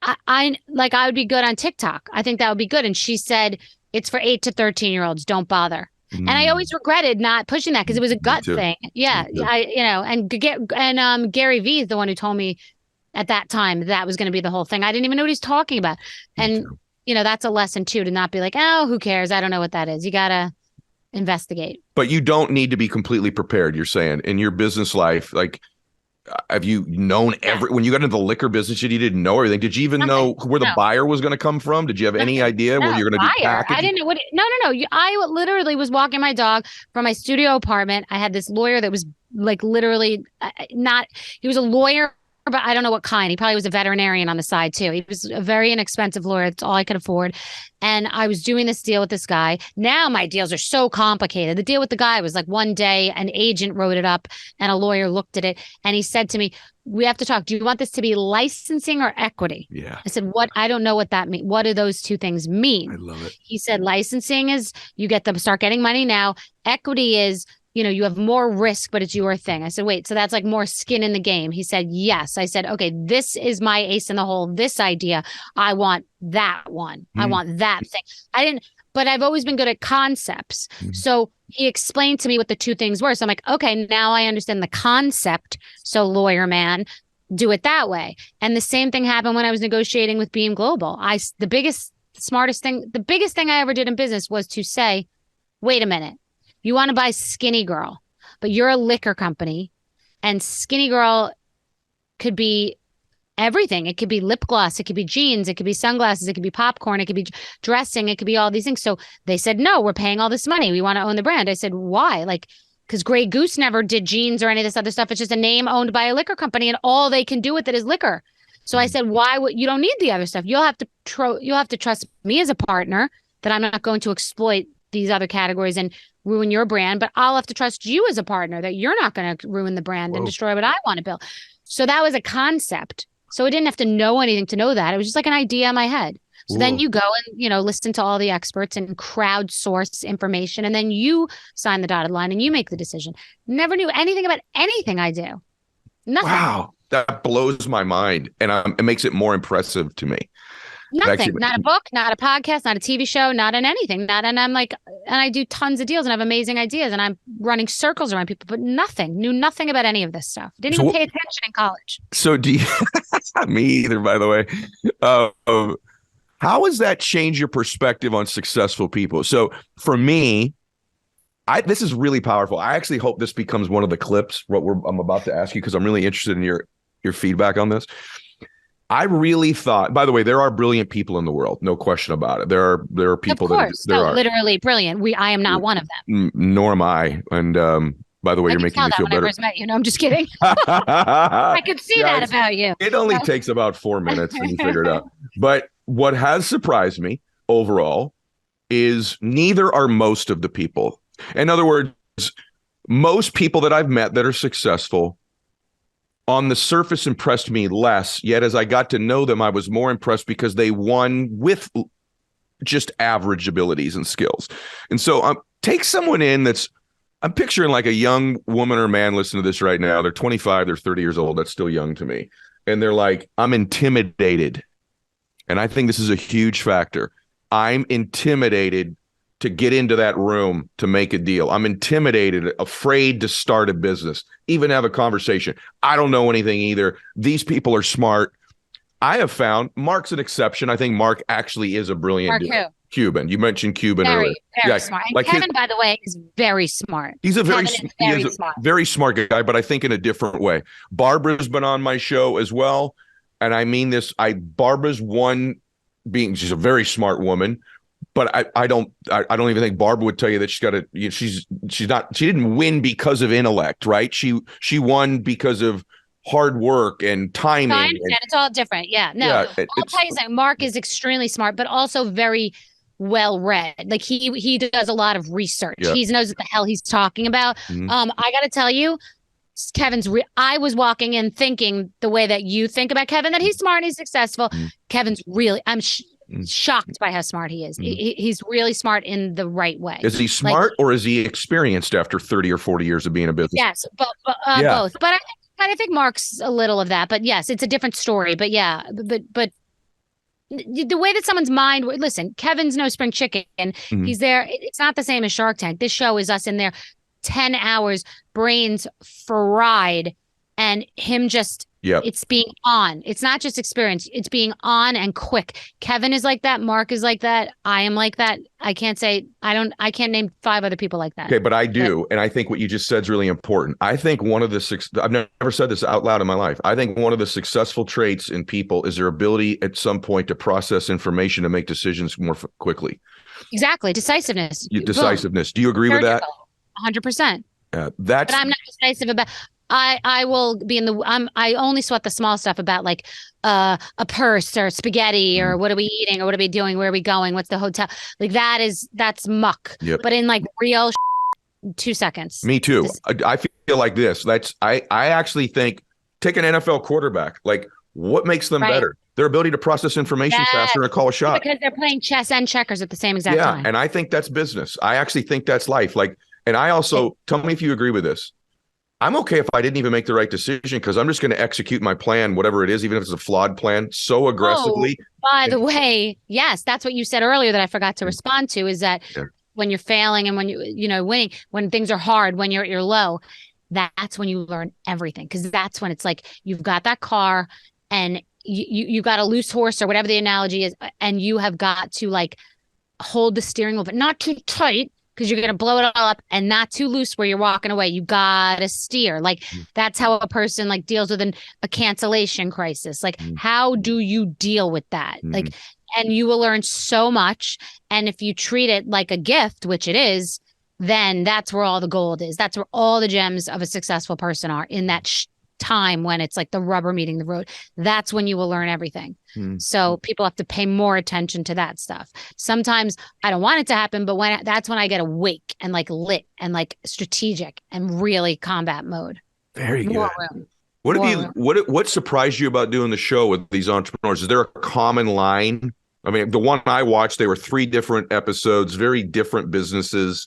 I would be good on TikTok. I think that would be good. And she said, it's for 8 to 13-year-olds. Don't bother. And I always regretted not pushing that because it was a gut thing. Yeah. And Gary Vee is the one who told me at that time that was going to be the whole thing. I didn't even know what he's talking about. And that's a lesson too, to not be like, oh, who cares? I don't know what that is. You got to investigate. But you don't need to be completely prepared, you're saying, in your business life. Like, have you known when you got into the liquor business, you didn't know everything? Did you even know where the buyer was going to come from? Did you have any idea where you're going to do packaging? I didn't know what No. I literally was walking my dog from my studio apartment. I had this lawyer that was like literally he was a lawyer, but I don't know what kind. He probably was a veterinarian on the side too. He was a very inexpensive lawyer. That's all I could afford. And I was doing this deal with this guy. Now my deals are so complicated. The deal with the guy was like one day an agent wrote it up and a lawyer looked at it. And he said to me, we have to talk. Do you want this to be licensing or equity? Yeah. I said, what? I don't know what that means. What do those two things mean? I love it. He said, licensing is you start getting money now. Equity is, you have more risk, but it's your thing. I said, wait, so that's like more skin in the game. He said, yes. I said, okay, this is my ace in the hole. This idea. I want that one. I want that thing. But I've always been good at concepts. So he explained to me what the two things were. So I'm like, okay, now I understand the concept. So lawyer man, do it that way. And the same thing happened when I was negotiating with Beam Global. The biggest thing I ever did in business was to say, wait a minute. You want to buy Skinny Girl, but you're a liquor company, and Skinny Girl could be everything. It could be lip gloss. It could be jeans. It could be sunglasses. It could be popcorn. It could be dressing. It could be all these things. So they said, no, we're paying all this money. We want to own the brand. I said, why? Because Grey Goose never did jeans or any of this other stuff. It's just a name owned by a liquor company, and all they can do with it is liquor. So I said, why would you don't need the other stuff? You'll have to trust me as a partner that I'm not going to exploit these other categories and ruin your brand, but I'll have to trust you as a partner that you're not going to ruin the brand and destroy what I want to build. So that was a concept. So I didn't have to know anything to know that. It was just like an idea in my head. So then you go and, listen to all the experts and crowdsource information. And then you sign the dotted line and you make the decision. Never knew anything about anything I do. Nothing. Wow. That blows my mind. And it makes it more impressive to me. Nothing, not a book, not a podcast, not a TV show, not in anything. And I do tons of deals and I have amazing ideas and I'm running circles around people, but knew nothing about any of this stuff. Didn't even pay attention in college. So do you, me either, by the way. How has that changed your perspective on successful people? So for me, this is really powerful. I actually hope this becomes one of the clips, I'm about to ask you, because I'm really interested in your feedback on this. I really thought, by the way, there are brilliant people in the world, no question about it. There are people literally brilliant. I am not one of them. Nor am I. And by the way, you're making me feel better. I first met you. No, I'm just kidding. I could see that about you. It only takes about 4 minutes and you figure it out. But what has surprised me overall is neither are most of the people. In other words, most people that I've met that are successful on the surface impressed me less, yet as I got to know them, I was more impressed because they won with just average abilities and skills. And so take someone in I'm picturing like a young woman or man listening to this right now. They're 25, they're 30 years old. That's still young to me. And they're like, I'm intimidated. And I think this is a huge factor. I'm intimidated to get into that room to make a deal. I'm intimidated, afraid to start a business, even have a conversation. I don't know anything either. These people are smart. I have found Mark's an exception. I think Mark actually is a brilliant dude. Cuban. You mentioned Cuban Very, earlier. very smart. And like Kevin, by the way, is very smart. He's a very, smart. Very smart guy, but I think in a different way. Barbara's been on my show as well, and I mean this. Barbara's one being she's a very smart woman, but I don't even think Barbara would tell you that she's got she didn't win because of intellect, right? She won because of hard work and timing. I understand. It's all different. Yeah. No, I'll tell you something. Mark is extremely smart, but also very well read. Like he does a lot of research. Yeah. He knows what the hell he's talking about. Mm-hmm. I got to tell you, I was walking in thinking the way that you think about Kevin, that he's smart and he's successful. Mm-hmm. Kevin's really, I'm shocked by how smart he is. Mm-hmm. He's really smart in the right way. Is he smart or is he experienced after 30 or 40 years of being a business? Yes, both. But I think Mark's a little of that. But yes, it's a different story. But yeah, but the way that someone's mind, listen, Kevin's no spring chicken. Mm-hmm. He's there. It's not the same as Shark Tank. This show is us in there 10 hours, brains fried, and him just, it's being on. It's not just experience. It's being on and quick. Kevin is like that. Mark is like that. I am like that. I can't name 5 other people like that. Okay, but I do. And I think what you just said is really important. I think I've never said this out loud in my life. I think one of the successful traits in people is their ability at some point to process information and make decisions more quickly. Exactly. Decisiveness. Decisiveness. Do you agree with that? 100%. But I'm not decisive about. I will be in I only sweat the small stuff about like a purse or spaghetti or what are we eating or what are we doing? Where are we going? What's the hotel? Like that's muck. Yep. But in like real 2 seconds. Me too. I feel like this. I actually think take an NFL quarterback. Like what makes them better? Their ability to process information faster and call a shot. Because they're playing chess and checkers at the same exact time. Yeah, and I think that's business. I actually think that's life. Like, and I also tell me if you agree with this. I'm okay if I didn't even make the right decision because I'm just going to execute my plan, whatever it is, even if it's a flawed plan, so aggressively. By the way, yes, that's what you said earlier that I forgot to respond to is that when you're failing and when you're winning, when things are hard, when you're at your low, that's when you learn everything. Because that's when it's like you've got that car and you got a loose horse or whatever the analogy is, and you have got to like hold the steering wheel, but not too tight. Because you're going to blow it all up and not too loose where you're walking away. You got to steer. Like that's how a person like deals with a cancellation crisis. Like how do you deal with that? Like, and you will learn so much. And if you treat it like a gift, which it is, then that's where all the gold is. That's where all the gems of a successful person are in that time when it's like the rubber meeting the road. That's when you will learn everything. So people have to pay more attention to that stuff. Sometimes I don't want it to happen, but that's when I get awake and like lit and like strategic and really combat mode. Very good. What surprised you about doing the show with these entrepreneurs? Is there a common line? I mean, the one I watched, they were 3 different episodes, very different businesses.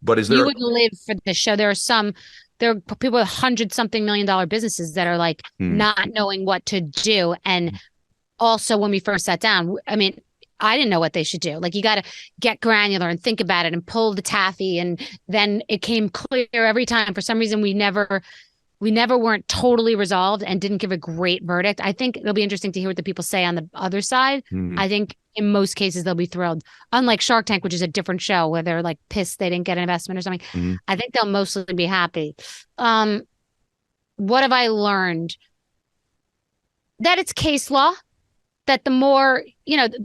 But is there? You would live for the show. There are people with $100-something million businesses that are like not knowing what to do. And also when we first sat down, I mean, I didn't know what they should do. Like you got to get granular and think about it and pull the taffy. And then it came clear every time. For some reason, we never weren't totally resolved and didn't give a great verdict. I think it'll be interesting to hear what the people say on the other side. I think in most cases they'll be thrilled. Unlike Shark Tank, which is a different show where they're like pissed they didn't get an investment or something. I think they'll mostly be happy. What have I learned? That it's case law. That the more,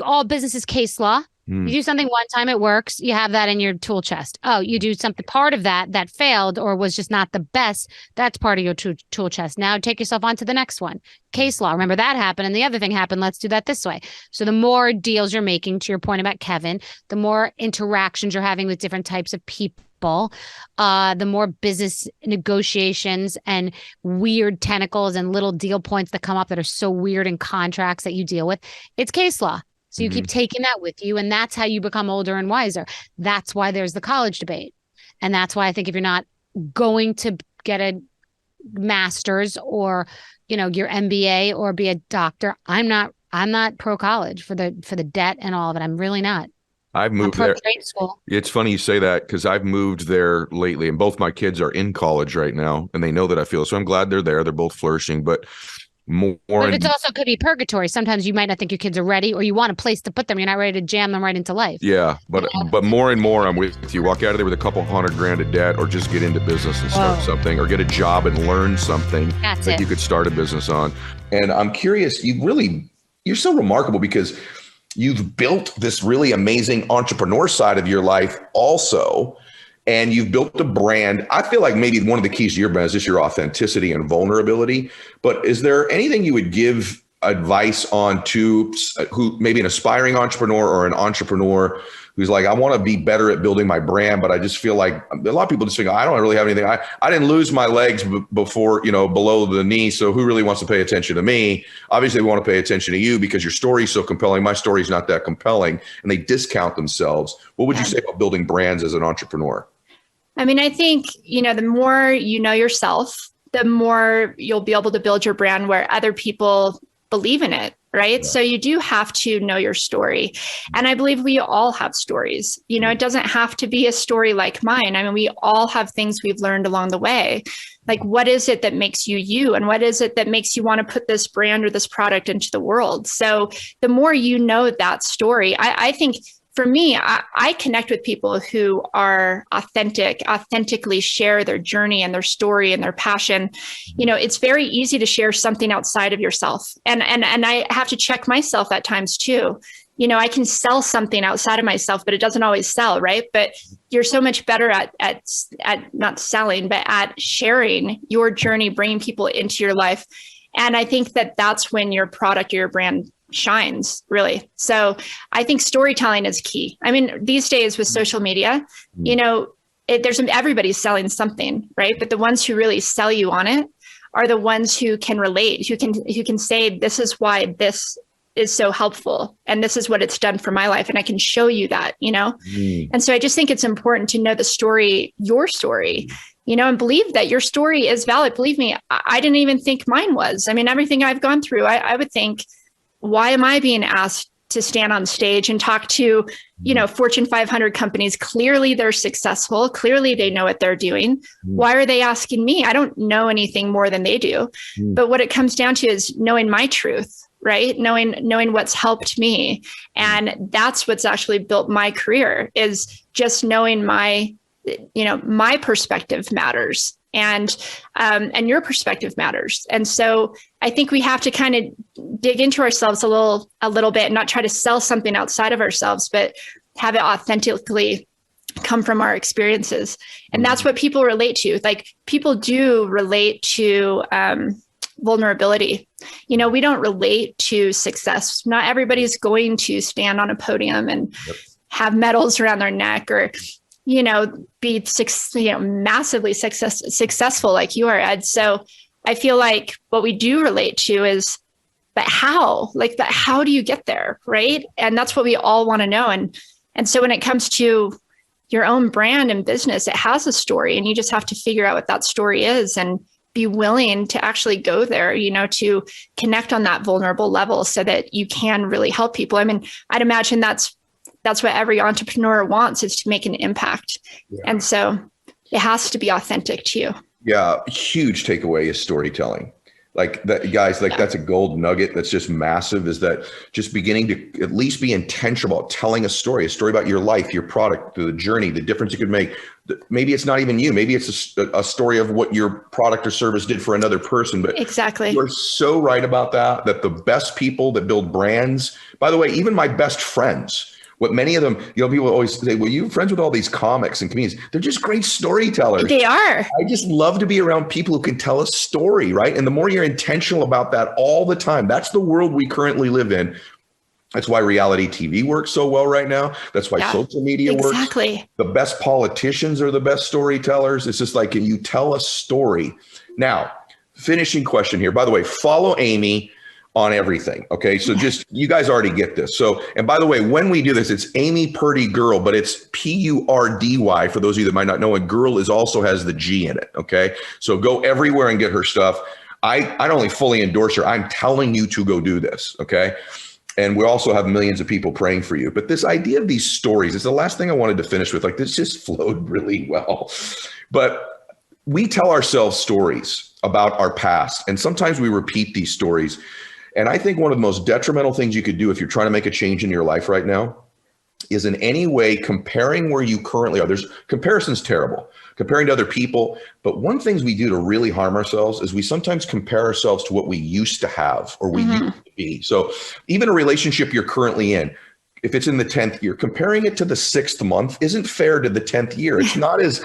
all business is case law. You do something one time, it works. You have that in your tool chest. Oh, you do something, part of that failed or was just not the best. That's part of your tool chest. Now take yourself on to the next one. Case law. Remember that happened and the other thing happened. Let's do that this way. So the more deals you're making, to your point about Kevin, the more interactions you're having with different types of people, the more business negotiations and weird tentacles and little deal points that come up that are so weird in contracts that you deal with. It's case law. So you keep taking that with you, and that's how you become older and wiser. That's why there's the college debate. And that's why I think if you're not going to get a master's or, your MBA or be a doctor, I'm not pro college for the debt and all of it. I'm really not. I've moved there. Trade school. It's funny you say that because I've moved there lately, and both my kids are in college right now, and they know that I feel so. I'm glad they're there. They're both flourishing, but more. But it also could be purgatory. Sometimes you might not think your kids are ready, or you want a place to put them. You're not ready to jam them right into life. Yeah, but more and more, I'm with you. Walk out of there with a couple $100,000 of debt, or just get into business and start something, or get a job and learn something that you could start a business on. And I'm curious, you're so remarkable because you've built this really amazing entrepreneur side of your life also. And you've built a brand. I feel like maybe one of the keys to your brand is just your authenticity and vulnerability. But is there anything you would give advice on to who maybe an aspiring entrepreneur or an entrepreneur who's like, I want to be better at building my brand, but I just feel like a lot of people just think, I don't really have anything. I didn't lose my legs before, below the knee. So who really wants to pay attention to me? Obviously, we want to pay attention to you because your story is so compelling. My story is not that compelling, and they discount themselves. What would you say about building brands as an entrepreneur? I mean, I think, the more you know yourself, the more you'll be able to build your brand where other people believe in it, right? Yeah. So you do have to know your story. And I believe we all have stories. It doesn't have to be a story like mine. I mean, we all have things we've learned along the way. Like, what is it that makes you you? And what is it that makes you want to put this brand or this product into the world? So the more you know that story, I think for me, I connect with people who are authentically share their journey and their story and their passion. It's very easy to share something outside of yourself. And I have to check myself at times too. I can sell something outside of myself, but it doesn't always sell, right? But you're so much better at not selling, but at sharing your journey, bringing people into your life. And I think that that's when your product or your brand shines, really. So I think storytelling is key. I mean, these days with social media, everybody's selling something, right? But the ones who really sell you on it are the ones who can relate, who can say, this is why this is so helpful, and this is what it's done for my life, and I can show you that, And so I just think it's important to know the story, your story, and believe that your story is valid. Believe me, I didn't even think mine was. I mean, everything I've gone through, I would think, why am I being asked to stand on stage and talk to, Fortune 500 companies? Clearly they're successful. Clearly they know what they're doing. Why are they asking me? I don't know anything more than they do. But what it comes down to is knowing my truth, right? Knowing what's helped me. And that's what's actually built my career, is just knowing my perspective matters. And your perspective matters. And so I think we have to kind of dig into ourselves a little bit and not try to sell something outside of ourselves, but have it authentically come from our experiences. And that's what people relate to. Like, people do relate to vulnerability. We don't relate to success. Not everybody's going to stand on a podium and have medals around their neck, or be massively successful like you are, Ed. So I feel like what we do relate to is, but how do you get there, right? And that's what we all want to know. And so when it comes to your own brand and business, it has a story, and you just have to figure out what that story is and be willing to actually go there, to connect on that vulnerable level so that you can really help people. I mean, I'd imagine that's what every entrepreneur wants, is to make an impact. Yeah. And so it has to be authentic to you. Yeah. Huge takeaway is storytelling. Like that, guys, that's a gold nugget. That's just massive, is that just beginning to at least be intentional about telling a story about your life, your product, the journey, the difference you could make. Maybe it's not even you. Maybe it's a story of what your product or service did for another person. But exactly, you're so right about that the best people that build brands, by the way, even my best friends, what many of them, people always say, well, you're friends with all these comics and comedians. They're just great storytellers. They are. I just love to be around people who can tell a story, right? And the more you're intentional about that all the time, that's the world we currently live in. That's why reality TV works so well right now. That's why social media works. Exactly. The best politicians are the best storytellers. It's just like, you tell a story. Now, finishing question here. By the way, follow Amy on everything. Okay. So just, you guys already get this. So, and by the way, when we do this, it's Amy Purdy Girl, but it's Purdy for those of you that might not know, and girl also has the G in it. Okay. So go everywhere and get her stuff. I don't only fully endorse her, I'm telling you to go do this. Okay. And we also have millions of people praying for you. But this idea of these stories is the last thing I wanted to finish with. Like, this just flowed really well. But we tell ourselves stories about our past. And sometimes we repeat these stories. And I think one of the most detrimental things you could do if you're trying to make a change in your life right now is in any way comparing where you currently are. Comparison's terrible, comparing to other people. But one thing we do to really harm ourselves is we sometimes compare ourselves to what we used to have or we used to be. So even a relationship you're currently in, if it's in the 10th year, comparing it to the 6th month isn't fair to the 10th year. It's not as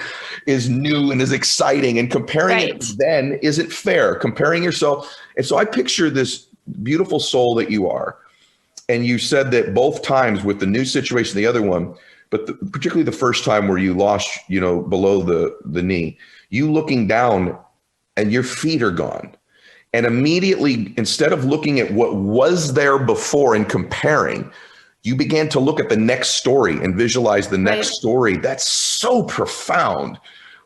new and as exciting, and comparing it then isn't fair. Comparing yourself. And so I picture this beautiful soul that you are. And you said that both times with the new situation, the other one, but particularly the first time where you lost, below the knee, you looking down and your feet are gone. And immediately, instead of looking at what was there before and comparing, you began to look at the next story and visualize the next story. That's so profound.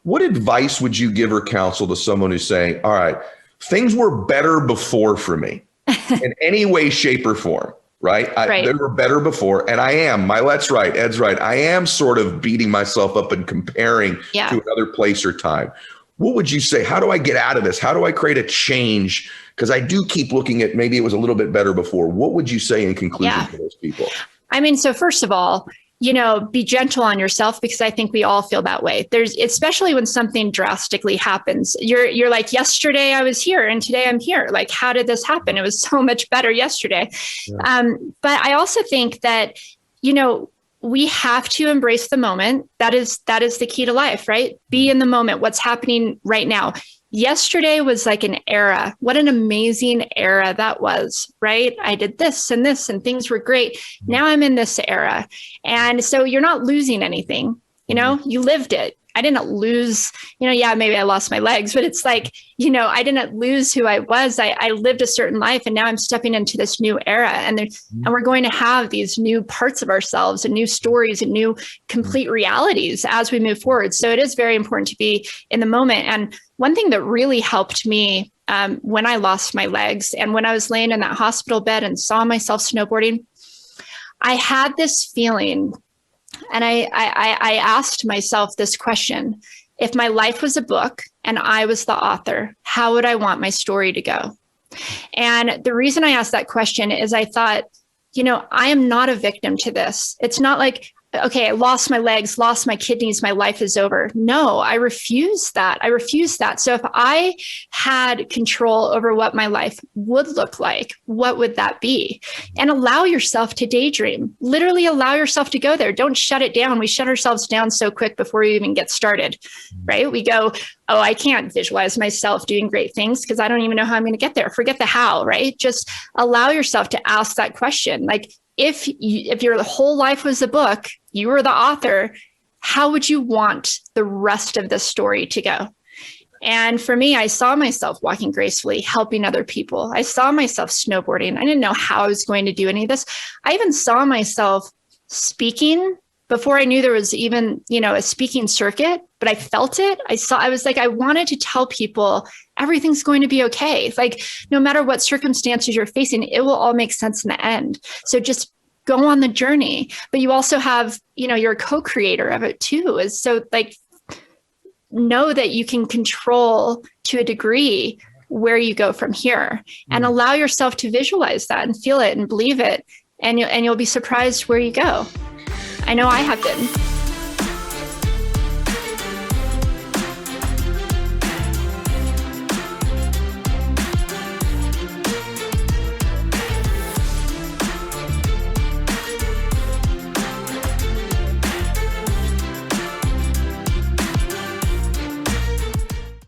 What advice would you give or counsel to someone who's saying, all right, things were better before for me in any way, shape, or form, right? They were better before. And I am, Mylett's right, Ed's right. I am sort of beating myself up and comparing to another place or time. What would you say? How do I get out of this? How do I create a change? Because I do keep looking at maybe it was a little bit better before. What would you say in conclusion to those people? I mean, so first of all, be gentle on yourself, because I think we all feel that way. Especially when something drastically happens, you're like, yesterday I was here and today I'm here. Like, how did this happen? It was so much better yesterday. Yeah. But I also think that, we have to embrace the moment. That is the key to life, right? Be in the moment. What's happening right now? Yesterday was like an era. What an amazing era that was, right? I did this and things were great. Now I'm in this era. And so you're not losing anything, you lived it. I didn't lose, maybe I lost my legs, but it's like, I didn't lose who I was. I lived a certain life, and now I'm stepping into this new era, and we're going to have these new parts of ourselves and new stories and new complete realities as we move forward. So it is very important to be in the moment. And one thing that really helped me when I lost my legs and when I was laying in that hospital bed and saw myself snowboarding, I had this feeling. And I asked myself this question: if my life was a book and I was the author, how would I want my story to go? And the reason I asked that question is I thought, I am not a victim to this. It's not like, okay, I lost my legs, lost my kidneys, my life is over. No, I refuse that. So if I had control over what my life would look like, what would that be? And allow yourself to daydream. Literally allow yourself to go there. Don't shut it down. We shut ourselves down so quick before we even get started, right? We go, oh, I can't visualize myself doing great things because I don't even know how I'm going to get there. Forget the how, right? Just allow yourself to ask that question. Like, if your whole life was a book, you were the author, how would you want the rest of the story to go? And for me, I saw myself walking gracefully, helping other people. I saw myself snowboarding. I didn't know how I was going to do any of this. I even saw myself speaking before I knew there was even, a speaking circuit, but I felt it. I was like, I wanted to tell people everything's going to be okay. Like, no matter what circumstances you're facing, it will all make sense in the end. So just go on the journey. But you also have, you're a co-creator of it too. Is so like, know that you can control to a degree where you go from here, and allow yourself to visualize that and feel it and believe it. And you'll be surprised where you go. I know I have been.